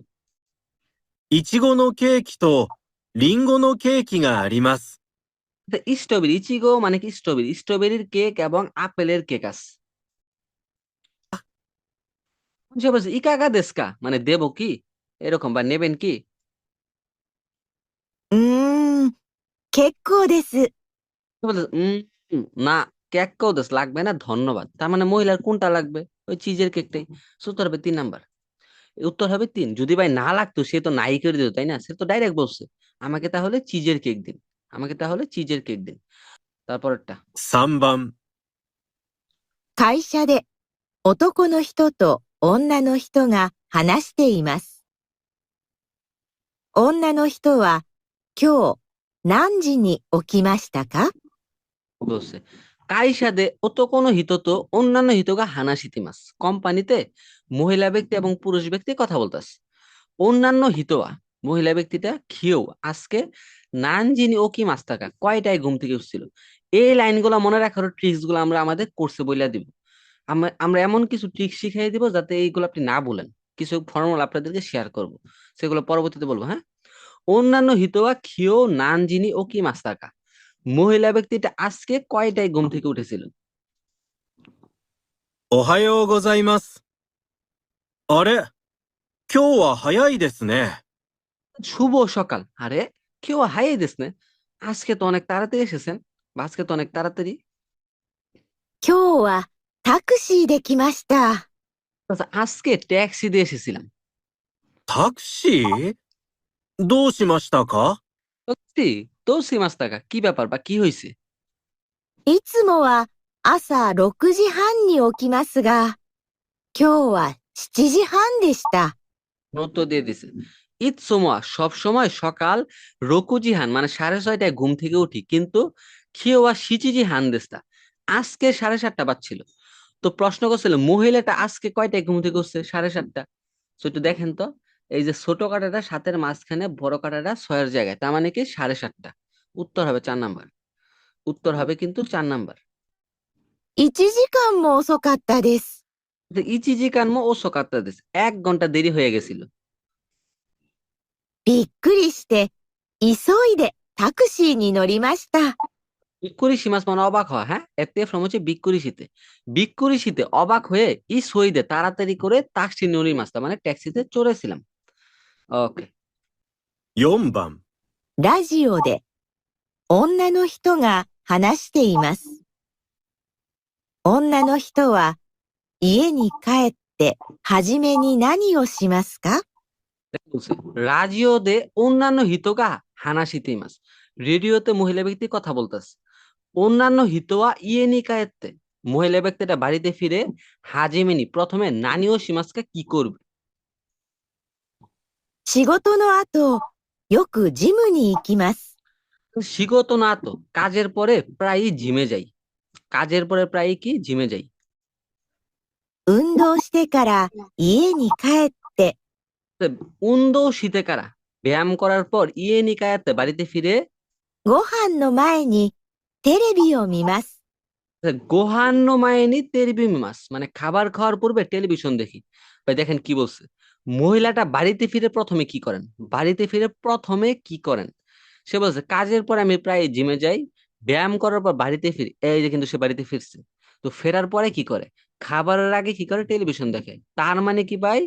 いちごのケーキとリンゴのケーキがあります。স্ট্রবেরি, ইচিগো মানে কি স্ট্রবেরি, স্ট্রবেরির কেক এবং আপেলের কেক আছে। সে বলছে ইকাগা দেস্কা মানে দেবো কি, এরকম, বা নেবেন কি। うーん、結構です。সে বলছে না, কেক কেউ দেশ লাগবে না ধন্যবাদ, তার মানে মহিলার কোনটা লাগবে, ওই চিজের কেকটাই। সো উত্তর হবে 3 নাম্বার। উত্তর হবে 3। যদি ভাই না লাগতো সে তো নাই করে দিত, তাই না, সে তো ডাইরেক্ট বলছে আমাকে তাহলে চিজের কেক দিন, আমাকে তাহলে চিজের কেক দিন। তারপরেরটা। 3番、会社で男の人と女の人が話しています。女の人は今日何時に起きましたか？ বলছে কাইসাদে অত কোনো হিত তো অন্যান্য হিতগা হানাশিতিমাস, কোম্পানিতে মহিলা ব্যক্তি এবং পুরুষ ব্যক্তি কথা বলতাছে। অন্যান্য হিতোয়া, মহিলা ব্যক্তিটা খিও আজকে নানজিনি ও কি মাস থাকা কয়টায় ঘুম থেকে উঠছিল। এই লাইনগুলো মনে রাখার ট্রিক্স গুলো আমরা আমাদের কোর্সে বইলা দিব। আমরা এমন কিছু ট্রিক্স শিখিয়ে দিব যাতে এইগুলো আপনি না বলেন। কিছু ফর্মুলা আপনাদেরকে শেয়ার করব, সেগুলো পরবর্তীতে বলবো, হ্যাঁ। অন্যান্য হিতোয়া খিও নানজিনি ও কি মাস থাকা, মহিলা ব্যক্তিটা আজকে কয়টায় ঘুম থেকে উঠেছিল। おはようございます。あれ、今日は早いですね。 শুভ সকাল, আরে কেউ হাই দিস না, আজকে তো অনেক তাড়াতাড়ি এসেছেন, বা আজকে তো অনেক তাড়াতাড়ি। 今日はタクシーで来ました。 আচ্ছা, আজকে ট্যাক্সি দিয়ে এসেছিলাম। タクシーどうしましたか？ সত্যি তো সীমাস টাকা কি ব্যাপার বা কি হয়েছে। いつもは朝6時半に起きますが、今日は7時半でした。 নোট দিয়ে দিছে। ঈদ সময় সব সময় সকাল রকুজিহান মানে 6:30টায় ঘুম থেকে উঠি, কিন্তু খিওয়া সিচিজি হান দেস্তা আজকে 7:30টা বাজছিল। তো প্রশ্ন করছিল মহিলাটা আজকে কয়টায় ঘুম থেকে উঠছে, 7:30টা। তো একটু দেখেন তো, এই যে ছোট কাঁটাটা 7-এর মাঝখানে, বড় কাঁটাটা 6-এর জায়গায়, তার মানে কি 7:30টা। উত্তর হবে 4 নাম্বার। উত্তর হবে কিন্তু 4 নাম্বার। 1時間も遅かったです。 ইচিজি কানমো ও সোকাত্তা দেশ, 1 ঘন্টা দেরি হয়ে গেছিল। びっくりして、急いでタクシーに乗りました。 বিক্কুরি সীমাস মানে অবাক হওয়া, হ্যাঁ, এতে ফ্রম হচ্ছে বিক্কুরি শীতে। বিক্কুরি শীতে অবাক হয়ে ই সইদে তাড়াতাড়ি করে তাক্সি নুরি মাস্তা মানে ট্যাক্সিতে চড়েছিলাম। ওকে। 4番、ラジオで女の人が話しています。女の人は家に帰ってはじめに何をしますか？ বলছে রাজিও দে অন্যান্য হিতোগা হানাশিতেই মাস, রেডিওতে মহিলা ব্যক্তি কথা বলতেছে। অন্যান্য হিতোয়া ইয়ে নিকায়েতে, মহিলা ব্যক্তিটা বাড়িতে ফিরে হাজিমেনি প্রথমে নানিও সীমাসকে কি করবে। 仕事の後、よくジムに行きます。 শিগত না তো কাজের পরে প্রায়ই জিমে যাই, কাজের পরে প্রায়ই কি জিমে যাই। 運動してから家に帰って উন্দো শীতে কারা, ব্যায়াম করার পর ইয়ে নিকায়াতে বাড়িতে ফিরে ご飯の前にテレビを見ます。 গোহান্ন মায়েনি তেরবিমি মাস মানে খাবার খাওয়ার পূর্বে টেলিভিশন দেখি। ভাই দেখেন কি বলছে, মহিলাটা বাড়িতে ফিরে প্রথমে কি করেন, বাড়িতে ফিরে প্রথমে কি করেন। সে বলছে কাজের পর আমি প্রায় জিমে যাই, ব্যায়াম করার পর বাড়িতে ফিরি, এই যে কিন্তু সে বাড়িতে ফিরছে। তো ফেরার পরে কি করে, খাবারের আগে কি করে টেলিভিশন দেখে, তার মানে কি ভাই,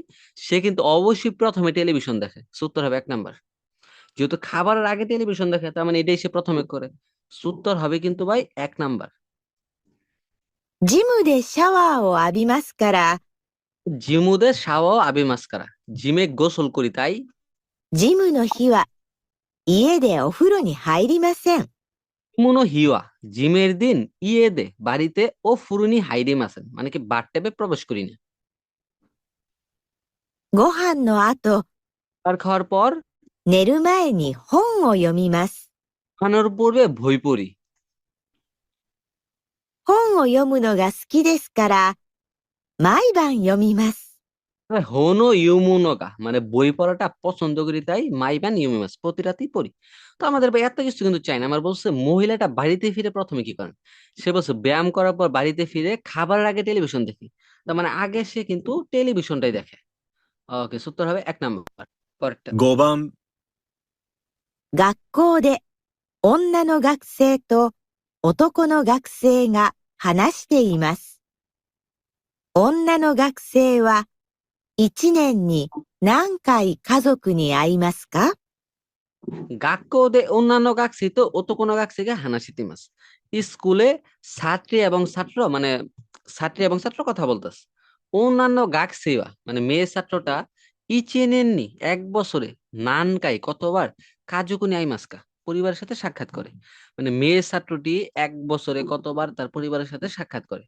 সে কিন্তু অবশ্যই প্রথমে টেলিভিশন দেখে। উত্তর হবে 1 নাম্বার। যেহেতু খাবারের আগে টেলিভিশন দেখে, তার মানে এটাই সে প্রথমে করে। উত্তর হবে কিন্তু ভাই 1 নাম্বার। ジムでシャワーを浴びますから、 জিমুদে শাওয়া আবি মাস্কারা, জিমে গোসল করি তাই। ジムの日は家でお風呂に入りません。 মুনো হিওয়া, জিমের দিন ইয়ে দে বাড়িতে ও ফুরুনি হাইরিম আছেন মানে কি বাথটবে প্রবেশ করি না। ご飯の後、 আর খাওয়ার পর 寝る前に本を読みます。 খানোর পূর্বে বই পড়ি। 本を読むのが好きですから、毎晩読みます。 হোনো ইউমুনোগা মানে বই পড়াটা পছন্দ করি তাই মাইবান ইউমিমাস প্রতি রাতেই পড়ি। তো আমাদের ভাই এত কিছু কিন্তু চাই না, আমার বলছে মহিলাটা বাড়িতে ফিরে প্রথমে কি করেন। সে বলছে ব্যায়াম করার পর বাড়িতে ফিরে খাবারের আগে টেলিভিশন দেখি, তার মানে আগে সে কিন্তু টেলিভিশনটাই দেখে। ওকে, উত্তর হবে 1 নাম্বার। পরেরটা। 5番、学校で女の学生と男の学生が話しています。女の学生は一年に何回家族に会いますか？ গাক্কোদে অন্যান্য গাকসি তো ওতোকোনো গাকসিকে হানাশিতিমাস। স্কুলে ছাত্রী এবং ছাত্র মানে ছাত্রী এবং ছাত্র কথা বলতেছে। অন্যান্য গাকসিওয়া মানে মেয়ে ছাত্রটা ইচেনেননি এক বছরে নানকাই কতবার কাজুকুনি আইমাস্কা পরিবারের সাথে সাক্ষাৎ করে। মানে মেয়ে ছাত্রটি এক বছরে কতবার তার পরিবারের সাথে সাক্ষাৎ করে।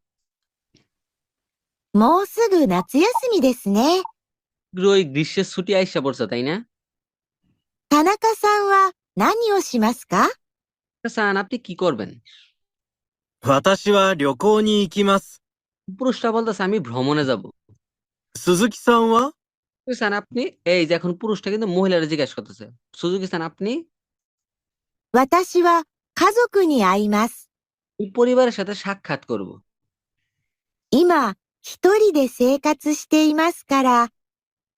もうすぐ夏休みですね。 ওই গ্রীষ্মের ছুটি আইসা পড়ছে তাই না? 田中さんは何をしますか？ সান আপনি কি করবেন? 私は旅行に行きます。 পুরুষটা বলতেছে আমি ভ্রমণে যাব। 鈴木さんは সান আপনি এই যে এখন পুরুষটা কিন্তু মহিলারা জিজ্ঞাসা করতেছে। সুজুকি সান আপনি 私は家族に会います。 এই পরিবারের সাথে সাক্ষাৎ করব। 今、一人で生活していますから、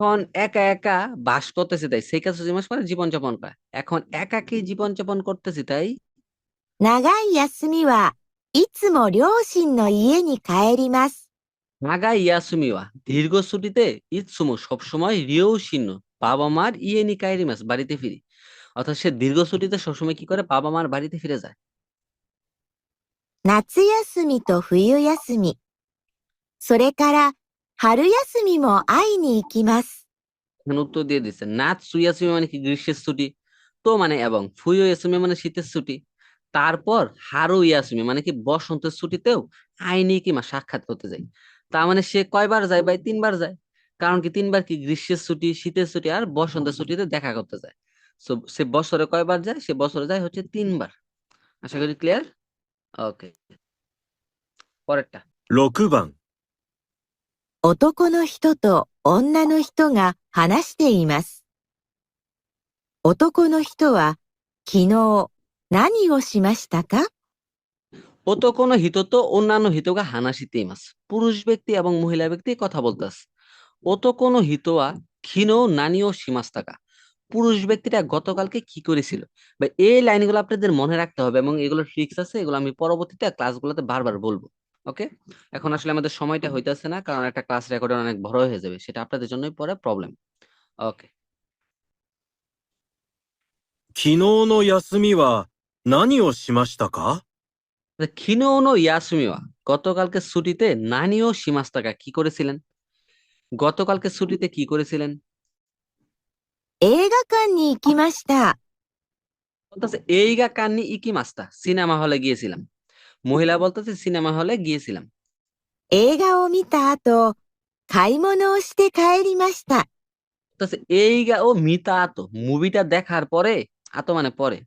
এখন একা একা বাস করতেছি তাই সেই কাজ মানে জীবনযাপন করা। এখন একাকী জীবনযাপন করতেছি তাই 長い休みはいつも両親の家に帰ります。 নাগা ইয়াসুমিওয়া দীর্ঘ ছুটিতে ইৎসুমো সবসময় রিও শীর্ণ বাবা মার ইয়েনি কাইরিমাস বাড়িতে ফিরি। অর্থাৎ সে দীর্ঘ ছুটিতে সবসময় কি করে বাবা মার বাড়িতে ফিরে যায়। 夏休みと冬休み、それから春休みも会いに行きます。 এখানে উত্তর দিয়ে দিচ্ছে নাচ সুয়াসুমি মানে কি গ্রীষ্মের ছুটি, তো মানে এবং ফুয়ো ইয়াসুমি মানে শীতের ছুটি, তারপর হারু ইয়াসুমি মানে কি বসন্তের ছুটিতেও আইনি কিমা সাক্ষাৎ করতে যায়। তার মানে সে কয়বার যায় ভাই? 3 বার যায়। কারণ কি 3বার কি গ্রীষ্মের ছুটি, শীতের ছুটি আর বসন্তের ছুটিতে দেখা করতে যায়। সো সে বছরে কয়বার যায়? সে বছরে যায় হচ্ছে 3বার। আশা করি ক্লিয়ার। ওকে, পরেরটা। 6番。男の人と女の人が話しています。男の人は昨日何をしましたか？ ওতোকোনো হিত তো অন্যান্য হিতোগা হানাশিতে ইমাস। পুরুষ ব্যক্তি এবং মহিলা ব্যক্তি কথা বলতেছে। ওতোকোনো হিতোয়া ক্ষীণ নানিও সীমাস্তাকা, পুরুষ ব্যক্তিটা গতকালকে কি করেছিল। বা এই লাইনগুলো আপনাদের মনে রাখতে হবে এবং এগুলো ট্রিক্স আছে, এগুলো আমি পরবর্তীতে ক্লাসগুলোতে বারবার বলবো। ওকে, এখন আসলে আমাদের সময়টা হইতাছে না, কারণ একটা ক্লাস রেকর্ডার অনেক বড় হয়ে যাবে, সেটা আপনাদের জন্যই পরে প্রবলেম। ওকে, 昨日の休みは何をしましたか？ ক্ষীণ ইয়াসুমিওয়া গতকালকে ছুটিতে নানিও সীমাস্তাকা কি করেছিলেন? গতকালকে ছুটিতে কি করেছিলেন? 映画館に行きました。 বলতেছে এইগা কান্নি ইকি মাস্তা, সিনেমা হলে গিয়েছিলাম। মহিলা বলতেছে সিনেমা হলে গিয়েছিলাম। 映画を見た後、買い物をして帰りました。 বলতেছে এইগা ও মিতা আতো, মুভিটা দেখার পরে, আতো মানে পরে,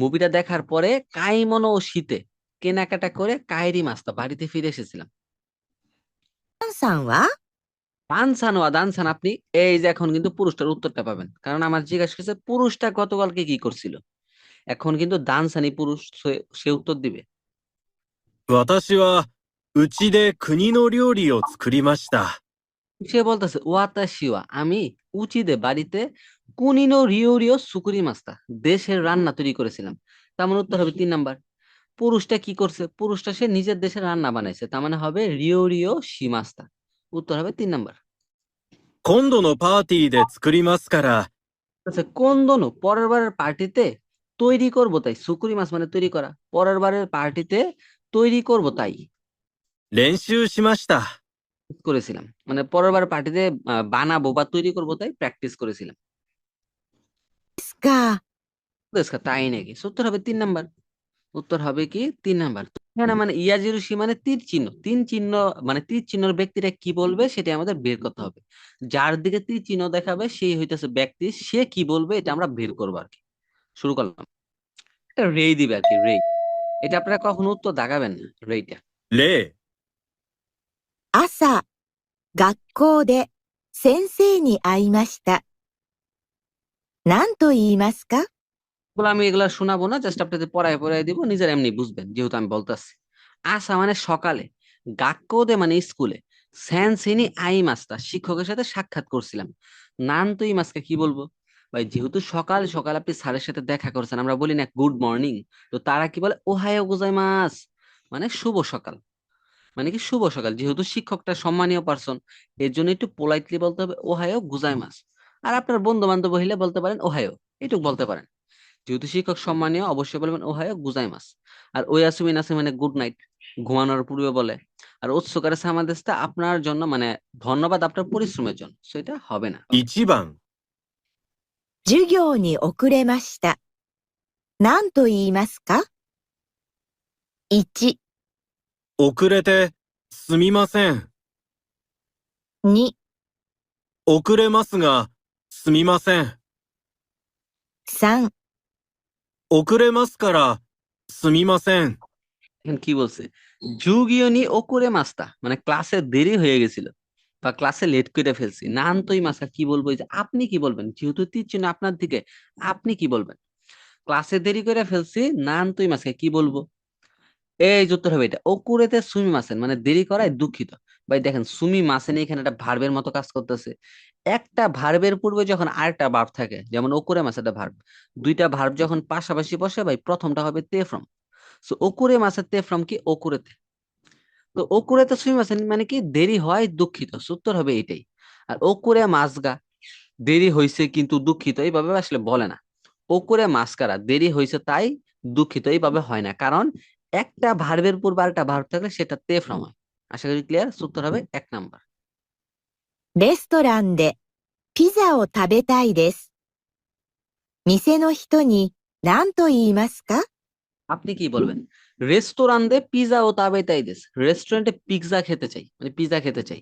মুভিটা দেখার পরে কাইমনো ও শীতে কেনাকাটা করে কাইরি মাস্তা বাড়িতে ফিরে এসেছিলাম। ダンさんは দানসান ওয়া দানসান আপনি এই যে এখন কিন্তু পুরুষটার উত্তরটা পাবেন, কারণ আমার জিজ্ঞাসা করছে পুরুষটা গতকালকে কি করছিল। এখন কিন্তু দানসানি পুরুষ, সে উত্তর দিবে। 私はうちで国の料理を作りました。 সে বলতেছে ওয়াতাশিওয়া আমি উচিদে বাড়িতে কুনিনো রিওরিও সুকুরি মাস্তা দেশের রান্না তৈরি করেছিলাম। তার মানে উত্তর হবে 3 নাম্বার। পুরুষটা কি করছে? পুরুষটা সে নিজের দেশের রান্না বানাইছে, তার মানে হবে রিওরিও শিমাস্তা। উত্তর হবে 3 নাম্বার। 今度のパーティーで作りますから、 আচ্ছা, কোন দোনো পরের বারের পার্টিতে তৈরি করবো তাই, সুকুরি মাছ মানে তৈরি করা, পরের বারের পার্টিতে তৈরি করবো তাই 練習しました。 করেছিলাম, মানে পরের বারের পার্টিতে বানাবো বা তৈরি করবো তাই প্র্যাকটিস করেছিলাম। ですか。 দেশকা, তাই নাকি? উত্তর হবে 3 নাম্বার। উত্তর হবে কি 3 নাম্বার। হ্যাঁ না, মানে ইয়াজিরুশি মানে তীর চিহ্ন, তিন চিহ্ন মানে তীর চিহ্নের ব্যক্তিটা কি বলবে সেটা আমাদের বের করতে হবে। যার দিকে তীর চিহ্ন দেখাবে সেই হইতেছে ব্যক্তি, সে কি বলবে এটা আমরা বের করবো আর কি। শুরু করলাম, এটা রেই দিবে আর কি, রেই। এটা আপনারা কখনো উত্তর দাগাবেন না, রেইটা। 例、朝、学校で先生に会いました。何と言いますか？ বলে আমি এগুলা শোনাবো না, জাস্ট আপনাদের পড়ায় দিব, নিজের এমনি বুঝবেন যেহেতু আমি বলতেছি। আসা মানে সকালে, গাক্কোদে মানে স্কুলে, সেনসেনি আই মাস্তা শিক্ষকের সাথে সাক্ষাৎ করছিলাম। নান তো ই মাস্কা কি বলবো? ভাই যেহেতু সকাল সকাল আপনি স্যারের সাথে দেখা করছেন, আমরা বলি না গুড মর্নিং, তো তারা কি বলে ওহায়ো গোজাইমাস, মানে শুভ সকাল। মানে কি শুভ সকাল, যেহেতু শিক্ষকটা সম্মানীয় পার্সন, এর জন্য একটু পোলাইটলি বলতে হবে ওহায়ো গোজাইমাস। আর আপনার বন্ধু বান্ধব হইলে বলতে পারেন ওহায়ো, এটুকু বলতে পারেন। যেহেতু শিক্ষক সম্মানীয়, অবশ্যই বলবেন ওহায়ো গোজাইমাস। আর ওয়াসুমি নাসে মানে গুড নাইট, ঘুমানোর পূর্বে বলে। আর উৎসুকারে সামাদেশটা আপনার জন্য মানে ধন্যবাদ আপনার পরিশ্রমের জন্য, সেটা হবে না। 1番、授業に遅れました。何と言いますか？ 1、遅れて、すみません。 2、遅れますが、すみません。 3、遅れますから、すみません。 এখন কি বলছে, যুগিয়নি ওকুরে মাস্তা, মানে ক্লাসে দেরি হয়ে গেছিল বা ক্লাসে লেট করে ফেলছি। নান্তই মাস্তা কি বলবো, এই যে আপনি কি বলবেন, যেহেতু তীর চিহ্ন আপনার দিকে, আপনি কি বলবেন? ক্লাসে দেরি করে ফেলছি, নান্তই মাস্তা কি বলবো? এই যে উত্তর হবে এটা, ওকুরেতে সুমি মাসেন, মানে দেরি করায় দুঃখিত। ভাই দেখেন সুমি মাসেন এখানে একটা ভার্বের মতো কাজ করতেছে। একটা ভার্বের পূর্বে যখন আরেকটা ভার্ব থাকে, যেমন ওকুরে মাস একটা ভার্ব, দুইটা ভার্ব যখন পাশাপাশি বসে ভাই প্রথমটা হবে তে ফ্রম। সো ওকুরে মাসের তে ফ্রম কি ওকুরেতে। তো ওকুরেতে সুমি মাসেন মানে কি দেরি হয় দুঃখিত, So উত্তর হবে এটাই। আর ওকুরে মাসগা, দেরি হয়েছে কিন্তু দুঃখিত, এইভাবে আসলে বলে না। ওকুরে মাসকারা, দেরি হয়েছে তাই দুঃখিত, এইভাবে হয় না, কারণ একটা ভার্বের পূর্বে আরেকটা ভার্ব থাকলে সেটা তে ফ্রম হয়। আশা করি ক্লিয়ার, উত্তর হবে 1 নাম্বার। レストランでピザを食べたいです。店の人に何と言いますか？ আপনি কি বলবেন? রেস্টুরান্টে পিজা ও তাবেতাই দেস, রেস্টুরেন্টে পিৎজা খেতে চাই, মানে পিজা খেতে চাই।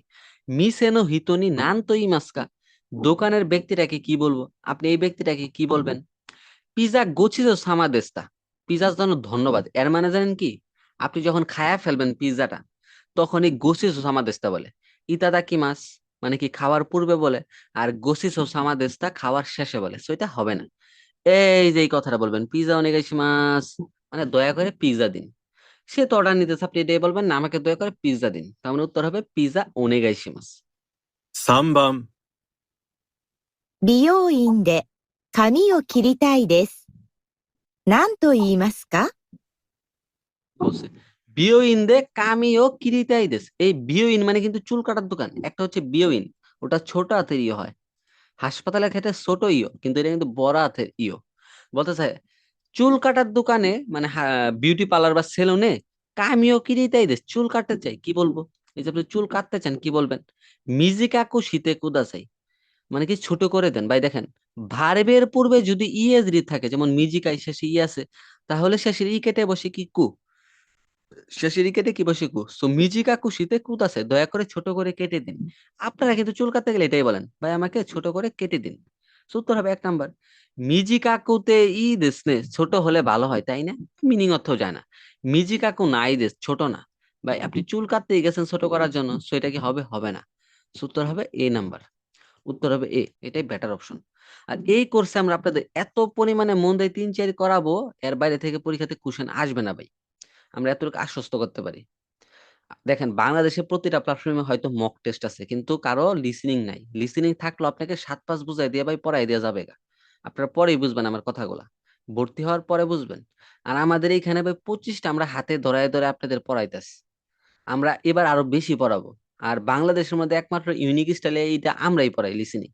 মিসেনো হিতোনি নান তো ইমাস্কা, দোকানের ব্যক্তিটাকে কি বলবো? আপনি এই ব্যক্তিটাকে কি বলবেন? পিজা গোছিতো সামাদেস্তা, পিজার জন্য ধন্যবাদ। এর মানে জানেন কি, আপনি যখন খায়া ফেলবেন পিজাটা, তখন এই গোছিতো সামাদেস্তা বলে। ইতাদা কি মাস মানে কি খাওয়ার পূর্বে বলে, আর গোছিতো সামাদেস্তা খাওয়ার শেষে বলে, সো এটা হবে না। এই যে এই কথাটা বলবেন, পিজা মাস, মানে দয়া করে পিজা দিন। সে তো অর্ডার নিতেছে, আপনি এটাই বলবেন না, আমাকে দয়া করে পিজা দিন, তার মানে উত্তর হবে পিজা মাস। 3番、美容院で髪を切りたいです。何と言いますか？ বলছে বিওইন দে কামিও কিরিতাই দেস। এই বিওইন মানে কিন্তু চুল কাটার দোকান, একটা হচ্ছে বিওইন, ওটা ছোট হাতের ইয়ে হয়। হাসপাতালের ক্ষেত্রে ছোট ইও, কিন্তু এটা কিন্তু বড় হাতের ইও। বলতে চাই চুল কাটার দোকানে মানে বিউটি পার্লার বা সেলুনে কামিও কিরিতাই দেস, চুল কাটতে চাই, কি বলবো? এই যে আপনি চুল কাটতে চান, কি বলবেন? মিজিকাকু শীতে কুদা চাই, মানে কি ছোট করে দেন। ভাই দেখেন, ভার্বের পূর্বে যদি ইএসডি থাকে, যেমন মিজিকাই শেষে ই আছে, তাহলে শেষের ই কেটে বসে কি কু, শেষের ই কেটে কি বসে কু। সো মিজিকাকু শীতে কুদ আছে, দয়া করে ছোট করে কেটে দিন। আপনারা কিন্তু চুল কাটতে গেলে এটাই বলেন, ভাই আমাকে ছোট করে কেটে দিন। সো উত্তর হবে 1 নাম্বার। মিজিকাকুতে ই দেশ নে, ছোট হলে ভালো হয় তাই না? মিনিং অর্থ যায় না। মিজিকাকু নাই দেশ, ছোট না। ভাই আপনি চুল কাটতে গেছেন ছোট করার জন্য, সো এটা কি হবে? হবে না। সো উত্তর হবে নাম্বার, উত্তর হবে এটাই বেটার অপশন। আর এই কোর্সে আমরা আপনাদের এত পরিমাণে মন দিয়ে 3-4 করাবো, এর বাইরে থেকে পরীক্ষাতে কোশ্চেন আসবে না ভাই, আমরা এতটুকু আশ্বস্ত করতে পারি। দেখেন বাংলাদেশের প্রতিটা প্ল্যাটফর্মে হয়তো মক টেস্ট আছে, কিন্তু কারো লিসেনিং নাই। লিসেনিং থাকলেও আপনাকে 7-5 বুঝাই দিয়ে ভাই পড়াই দেওয়া যাবে গা, আপনারা পরেই বুঝবেন আমার কথাগুলা, ভর্তি হওয়ার পরে বুঝবেন। আর আমাদের এইখানে ভাই 25টা আমরা হাতে ধরায় ধরে আপনাদের পড়াইতেছি, আমরা এবার আরো বেশি পড়াবো। আর বাংলাদেশের মধ্যে একমাত্র ইউনিক স্টাইলে এইটা আমরাই পড়াই লিসেনিং।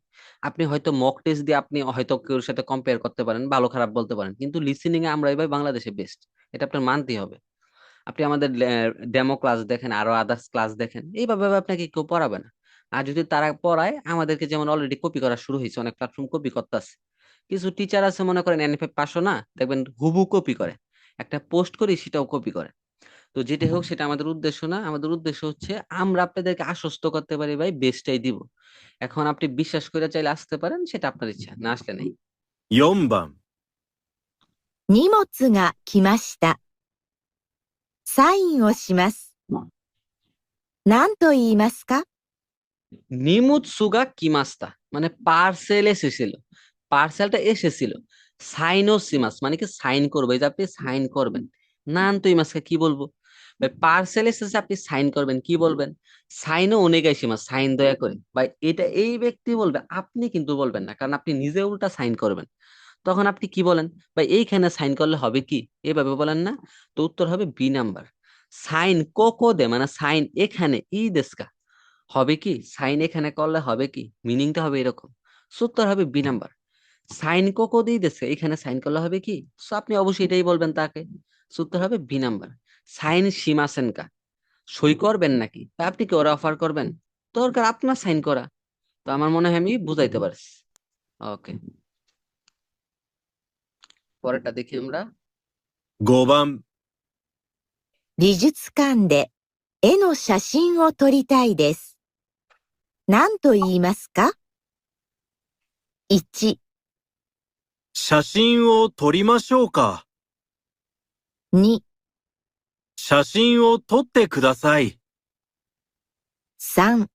আপনি হয়তো মক টেস্ট দিয়ে আপনি হয়তো কেউর সাথে কম্পেয়ার করতে পারেন, ভালো খারাপ বলতে পারেন, কিন্তু লিসেনিং এ আমরাই ভাই বাংলাদেশে বেস্ট, এটা আপনার মানতেই হবে। আপনি আমাদের ডেমো ক্লাস দেখেন, আরো আদার্স ক্লাস দেখেন, এইভাবে আপনাকে কেউ পড়াবে না। আর যদি তারা পড়ায় আমাদেরকে, যেমন অলরেডি কপি করা শুরু হয়েছে, অনেক প্ল্যাটফর্ম কপি করতেছে। কিছু টিচার আছে মনে করেন এনএফএ 500 না, দেখবেন হুবু কপি করে, একটা পোস্ট করি সেটাও কপি করে। তো যেটা হোক সেটা আমাদের উদ্দেশ্য না, আমাদের উদ্দেশ্য হচ্ছে আমরা আপনাদেরকে আশ্বস্ত করতে পারি ভাই বেস্টটাই দিব। এখন আপনি বিশ্বাস করে চাইলে আসতে পারেন, সেটা আপনার ইচ্ছা, না আসলে নেই। 4番、荷物が来ました。サインをします。何と言いますか？ নিমুৎসুগা কিমাস্তা, মানে পার্সেল এসেছিল, পার্সেলটা এসেছিল। সাইনোসিমাস মানে কি সাইন করবে, এই যে আপনি সাইন করবেন। নান তো ইমাসকে কি বলবো? পার্সেল এসেছে আপনি সাইন করবেন, কি বলবেন? সাইনও ওনেগাইশিমাস, সাইন দয়া করে। বা এটা এই ব্যক্তি বলবে, আপনি কিন্তু বলবেন না, কারণ আপনি নিজে উল্টা সাইন করবেন। তখন আপনি কি বলেন? বা এইখানে সাইন করলে হবে কি, এভাবে বলেন না? তো উত্তর হবে বি নাম্বার। সাইন কোকো দে মানে সাইন এখানে ই দেস্কা হবে কি, সাইন এখানে করলে হবে কি, মিনিংটা হবে এরকম। সো উত্তর হবে বি নাম্বার। সাইন কোকো দিয়ে দিচ্ছে, এখানে সাইন করলে হবে কি, সো আপনি অবশ্যই এটাই বলবেন তাকে। সো উত্তর হবে বি নাম্বার। সাইন সীমাসেনকা, সই করবেন নাকি, বা আপনি কি ওরা অফার করবেন? দরকার আপনার সাইন করা। তো আমার মনে হয় আমি বুঝাইতে পারছি। ওকে, পরেরটা দেখি আমরা। 5番、美術館で絵の写真を撮りたいです。何と言いますか？ 1、写真を撮りましょうか。 2、写真を撮ってください。 3、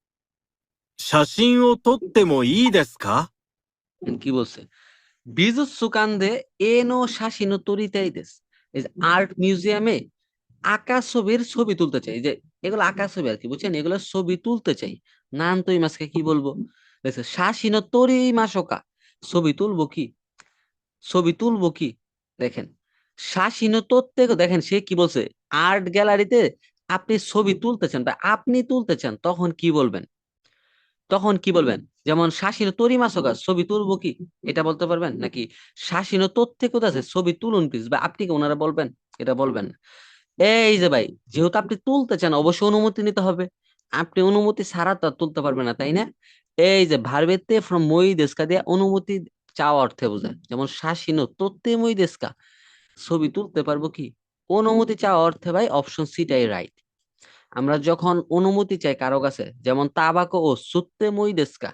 写真を撮ってもいいですか？ কি বলছে? বিজুৎসু কান্দে এনো শাসিনো তরিতাইদেস। এই যে আর্ট মিউজিয়ামে আঁকা ছবির ছবি তুলতে চাই, এই যে এগুলো আঁকা ছবি আর কি, বুঝছেন? এগুলো ছবি তুলতে চাই। নান তো এই মাসকে কি বলবো? দেখছে শাসিনো তরি মাসকা, ছবি তুলবো কি, ছবি তুলবো কি। দেখেন শাসিনো তত্ত্বে, দেখেন সে কি বলছে, আর্ট গ্যালারিতে আপনি ছবি তুলতেছেন বা আপনি তুলতে চান, তখন কি বলবেন? তখন কি বলবেন? যেমন শাসিনো তরি মাসকা, ছবি তুলবো কি, এটা বলতে পারবেন? নাকি শাসিনো তথ্যে কোথা আছে, ছবি তুলুন প্লিজ, বা আপনি কি ওনারা বলবেন? এটা বলবেন না। এই যে ভাই, যেহেতু আপনি তুলতে চান অবশ্যই অনুমতি নিতে হবে। আপনি অনুমতি ছাড়া তো আর তুলতে পারবেন না, তাই না? এই যে ভার্বেতে ফ্রম মই দেশকা দিয়ে অনুমতি চাওয়া অর্থে বোঝায়। যেমন শাসিনো তত্ত্বে মই দেশকা, ছবি তুলতে পারবো কি, অনুমতি চাওয়া অর্থে ভাই অপশন সিটাই রাইট। আমরা যখন অনুমতি চাই কারো কাছে, যেমন তাবাকো ও সুত্তে মই দেশকা,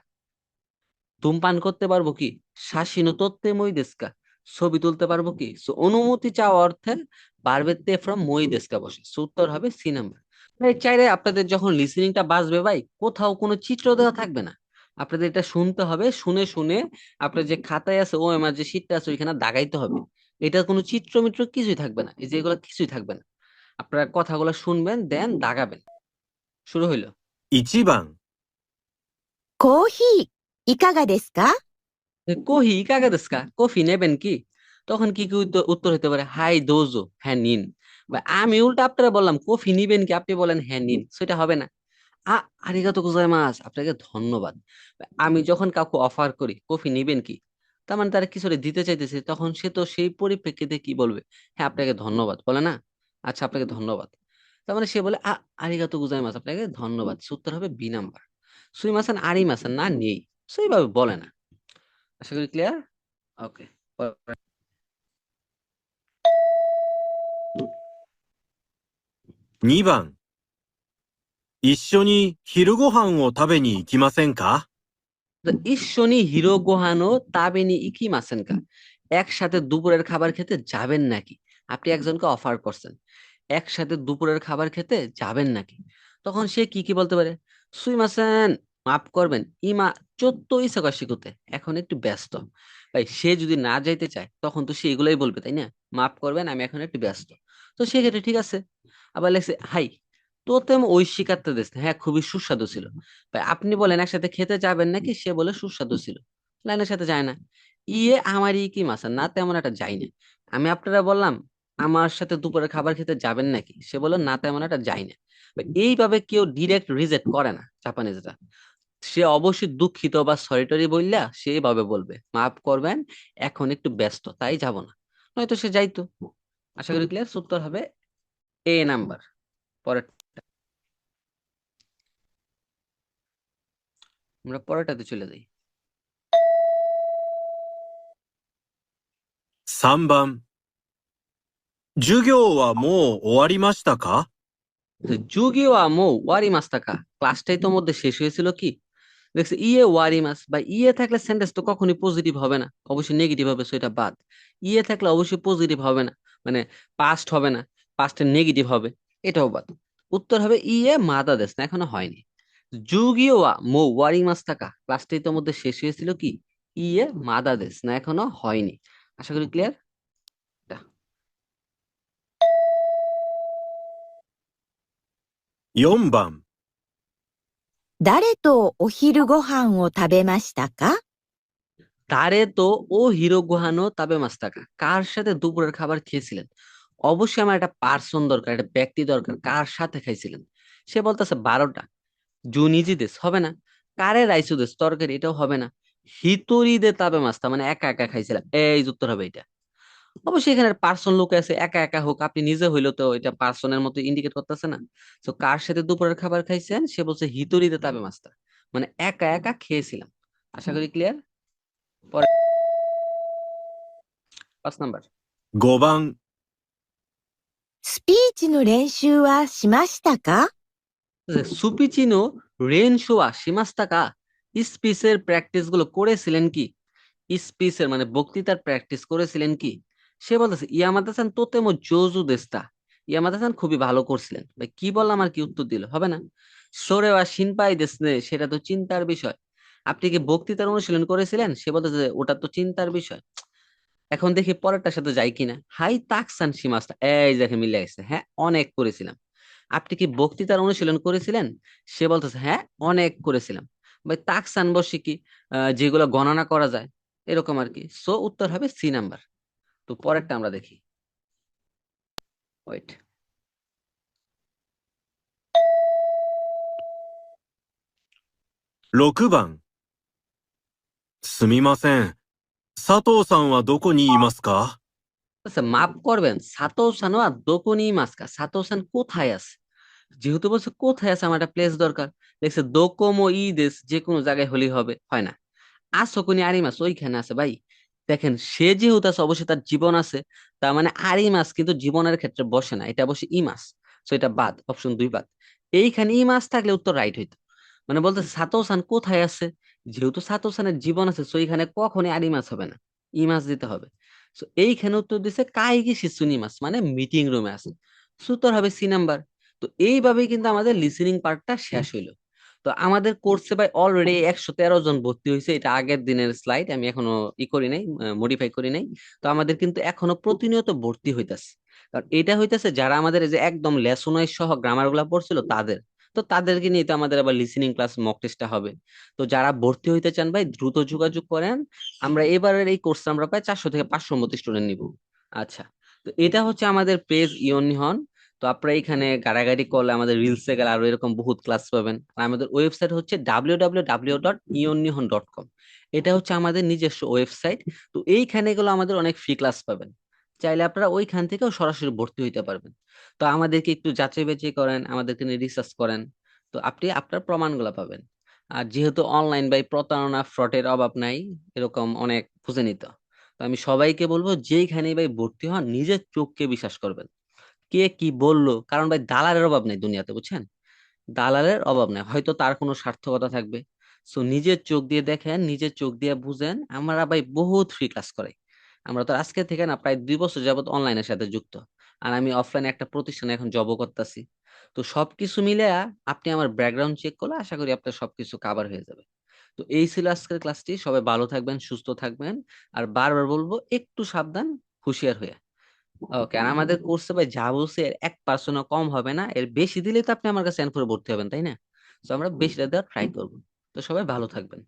ধূমপান করতে পারবো কি, শাসিনো তত্ত্বে মই দেশকা, ছবি তুলতে পারবো কি। সো অনুমতি চাওয়া অর্থে বারবেতে ফ্রম মই দেশকা বসে। সো উত্তর হবে সি নাম্বার। ভাই চাইলে আপনাদের যখন লিসেনিংটা বাজবে ভাই, কোথাও কোনো চিত্র দেওয়া থাকবে না, আপনাদের এটা শুনতে হবে, শুনে শুনে আপনার যে খাতায় আছে ও আমার যে শীটটা আছে ওইখানে দাগাইতে হবে। এটা কোনো চিত্র মিত্র কিছুই থাকবে না, এই যে এগুলো কিছুই থাকবে না। আপনারা কথাগুলো শুনবেন দেন দাগাবেন। শুরু হইলো। 1番、コーヒー、いかがですか？ কহি কাকা দেস্কা, কফি নেবেন কি? তখন কি কি উত্তর হতে পারে? হাই দোজো, হ্যাঁ নিন। বা আমি উল্টা আপনারা বললাম কফি নিবেন কি, আপনি বলেন হ্যাঁ নিন, সেটা হবে না। আরিগাতো গোজাইমাস, আপনাকে ধন্যবাদ। আমি যখন কাউকে অফার করি কফি নিবেন কি, তার মানে তারা কিছু একটা দিতে চাইতেছে, তখন সে তো সেই পরিপ্রেক্ষিতে কি বলবে? হ্যাঁ আপনাকে ধন্যবাদ, বলে না? আচ্ছা আপনাকে ধন্যবাদ। তার মানে সে বলে আরিগাতো গোজাইমাস, আপনাকে ধন্যবাদ। সো উত্তর হবে বি নাম্বার। সুইমাসান আরিমাসান না নেই, সো এইভাবে বলে না। আশা করি ক্লিয়ার। ওকে, 2番、一緒に昼ご飯を食べに行きませんか？ ঈশ্বনী হিরো গোহানো তাবেনি ইকি মাসেনকা, একসাথে দুপুরের খাবার খেতে যাবেন নাকি? আপনি একজনকে অফার করছেন একসাথে দুপুরের খাবার খেতে যাবেন নাকি, তখন সে কি কি বলতে পারে? সুইমাসেন, মাফ করবেন, ইমা চত্ব ইসাকা শিখুতে, এখন একটু ব্যস্ত। ভাই সে যদি না যাইতে চায় তখন তো সে এগুলাই বলবে, তাই না? মাফ করবেন আমি এখন একটু ব্যস্ত। তো সেক্ষেত্রে ঠিক আছে। আবার লেখছে হাই তোতেম ঐশিকাত্তা দেশ, হ্যাঁ খুবই সুস্বাদু ছিল। ভাই আপনি বলেন একসাথে খেতে যাবেন নাকি, সে বলে সুস্বাদু ছিল, লাইনের সাথে যায় না। ইয়ে আমার ই কি মাসা, না তেমন একটা যাই না। আমি আপনারা বললাম আমার সাথে দুপুরে খাবার খেতে যাবেন নাকি, সে বললো না তেমন একটা যাই না। ভাই, এইভাবে কেউ ডিরেক্ট রিজেক্ট করে না জাপানিজরা। সে অবশ্যই দুঃখিত বা সরি টরি বললা সে এভাবে বলবে, মাফ করবেন এখন একটু ব্যস্ত তাই যাব না, নয়তো সে যাইতো। আশা করি ক্লিয়ার। উত্তর হবে এ নাম্বার। পরের, আমরা পরেরটাতে চলে যাই। 3番、授業はもう終わりましたか？ যুগীয় আমো ওয়ারিমাস থাকা, ক্লাসটাই তো মধ্যে শেষ হয়েছিল কি। দেখছি ইয়ে ওয়ারিমাস বা ইয়ে থাকলে সেন্টেন্স তো কখনই পজিটিভ হবে না, অবশ্যই নেগেটিভ হবে, সেটা বাদ। ইয়ে থাকলে অবশ্যই পজিটিভ হবে না, মানে পাস্ট হবে না, পাস্টের নেগেটিভ হবে, এটাও বাদ। উত্তর হবে ইয়ে মাদা দেশ না, এখনো হয়নি। যুগীয় মো ওয়ারিমাস থাকা, ক্লাসটাই তো মধ্যে শেষ হয়েছিল কি, ইয়ে মাদা দেশ না, এখনো হয়নি। আশা করি ক্লিয়ার। 4番、誰とお昼ご飯を食べましたか？ তারে তো ও হিরো গুহানো তাবে মাস্তাকা, কার সাথে দুপুরের খাবার খেয়েছিলেন? অবশ্যই আমার একটা পার্সন দরকার, একটা ব্যক্তি দরকার, কার সাথে খাইছিলেন। সে বলতেছে 12টা। জুনিজি দেশ হবে না, কারে রাইসু দেশ তরকারি, এটাও হবে না। হিতুরি দে তাবে মাস্তা মানে একা একা খাইছিলাম, এই যে উত্তর হবে এটা। অবশ্যই এখানে পার্সন লোক আছে, একা একা হোক আপনি নিজে হইলো তো এটা পার্সনের মতো ইন্ডিকেট করতেছে না। তো কার সাথে দুপুরের খাবার খাইছেন, সে বলছে হিতুরি দে তাবে মাস্তা মানে একা একা খেয়েছিলাম। আশা করি ক্লিয়ার। পরে 5 নাম্বার। 5番、スピーチの練習はしましたか？ সুপিচিনো রেন শোয়া সীমাস্তাকা, স্পিচের প্র্যাকটিস গুলো করেছিলেন কি? স্পিচের মানে বক্তৃতার প্র্যাকটিস করেছিলেন কি? সে বলতেছে ইয়ামাদাসান তোতেমো জোজু দেস্তা, ইয়ামাদাসান খুবই ভালো করছিলেন। ভাই কি বললাম আর কি উত্তর দিল, হবে না? সোরেওয়া শিনপাই দেসনে, সেটা তো চিন্তার বিষয়। আপনি কি বক্তৃতার অনুশীলন করেছিলেন? সে বলতেছে ওটা তো চিন্তার বিষয়। এখন দেখি পরেরটার সাথে যাই কিনা। হাই তাকসান সীমাস্তা, এই দেখে মিলে গেছে, হ্যাঁ অনেক করেছিলাম। আপনি কি বক্তৃতার অনুশীলন করেছিলেন? সে বলতেছে হ্যাঁ অনেক করেছিলাম। ভাই তাকসান বসে কি যেগুলো গণনা করা যায় এরকম আর কি। সো উত্তর হবে সি নাম্বার। তো পরেরটা আমরা দেখি, ওয়েট। 6番。すみません。佐藤さんはどこにいますか？ আচ্ছা মাফ করবেন, সাতো সানোয়া দোকোনি মাস্কা, সাতো সান কোথায় আছে? যেহেতু বলছে কোথায় আছে, আমার একটা প্লেস দরকার। দেখছে দোকোমো ই দেশ, যে কোনো জায়গায় হলেই হবে, হয় না। আসকুনি আরিমাস ওইখানে আছে ভাই। দেখেন সে যেহেতু আছে অবশ্যই তার জীবন আছে, তার মানে আরিমাস কিন্তু জীবনের ক্ষেত্রে বসে না, এটা বসে ইমাস। তো এটা বাদ, অপশন 2 বাদ। এইখানে ইমাস থাকলে উত্তর রাইট হইতো। মানে বলতে সাতোসান কোথায় আছে, যেহেতু সাতোসানের জীবন আছে সো এখানে কখনই আরিমাস হবে না, ইমাস দিতে হবে। তো এইখানে উত্তর দিছে কাইগি শিসুনিমাস মানে মিটিং রুমে আছে। সো উত্তর হবে সি নাম্বার। তো এইভাবেই কিন্তু আমাদের লিসেনিং পার্টটা শেষ হইলো। তো আমাদের কোর্সে ভাই অলরেডি 113 জন ভর্তি হয়েছে, এটা আগের দিনের স্লাইড, আমি এখনো ই করি নাই, মডিফাই করি নাই। তো আমাদের কিন্তু এখনো প্রতিনিয়ত ভর্তি হইতাছে। কারণ এটা হইতাছে যারা আমাদের এই যে একদম লেসন ওয়াইজ সহ গ্রামার গুলা পড়ছিল তাদের। তো তাদেরকে নিয়ে তো আমাদের আবার লিসেনিং ক্লাস মক টেস্টটা হবে। তো যারা ভর্তি হইতে চান ভাই দ্রুত যোগাযোগ করেন। আমরা এবারের এই কোর্সে আমরা প্রায় 400 থেকে 500 মতো স্টুডেন্ট নিব। আচ্ছা, তো এটা হচ্ছে আমাদের পেজ ইউনিহন। তো আপনারা এখানে গাড়াগাড়ি করলে আমাদের রিলসে গেলে আরো এরকম বহুত ক্লাস পাবেন। আর আমাদের ওয়েবসাইট হচ্ছে www.ionnihon.com। এটা হচ্ছে আমাদের নিজস্ব ওয়েবসাইট। তো এইখানে গেলে আমাদের অনেক ফ্রি ক্লাস পাবেন, চাইলে আপনারা ওইখান থেকেও সরাসরি ভর্তি হইতে পারবেন। তো আমাদেরকে একটু যাচাই বাছাই করেন, আমাদেরকে নিয়ে রিসার্চ করেন, তো আপনি আপনার প্রমাণগুলো পাবেন। আর যেহেতু অনলাইন বাই প্রতারণা ফ্রডের অভাব নাই, এরকম অনেক খুঁজে নিত। তো আমি সবাইকে বলবো যেইখানেই ভাই ভর্তি হন নিজের চোখকে বিশ্বাস করবেন। কে কি বললো, কারণ ভাই দালালের অভাব নাই দুনিয়াতে, বুঝছেন? দালালের অভাব নাই, হয়তো তার কোনো স্বার্থকতা থাকবে। সো নিজের চোখ দিয়ে দেখেন, নিজের চোখ দিয়ে বুঝেন। আমরা ভাই বহুত ফ্রি ক্লাস করাই। আমরা তো আজকে থেকে না প্রায় 2 বছর যাবত অনলাইনের সাথে যুক্ত। আর আমি অফলাইনে একটা প্রতিষ্ঠানে এখন জবও করতেছি। তো সবকিছু মিলে আপনি আমার ব্যাকগ্রাউন্ড চেক করলে আশা করি আপনার সবকিছু কাভার হয়ে যাবে। তো এই ছিল আজকের ক্লাসটি, সবাই ভালো থাকবেন, সুস্থ থাকবেন। আর বারবার বলবো একটু সাবধান, হুঁশিয়ার হয়ে। ওকে, আর আমাদের কোর্সে ভাই যা বলছে এর 1% কম হবে না, এর বেশি দিলে তো আপনি আমার কাছে এনফোরে ভর্তি হবেন, তাই না? তো আমরা বেশিটা দেওয়ার ট্রাই করবো। তো সবাই ভালো থাকবেন।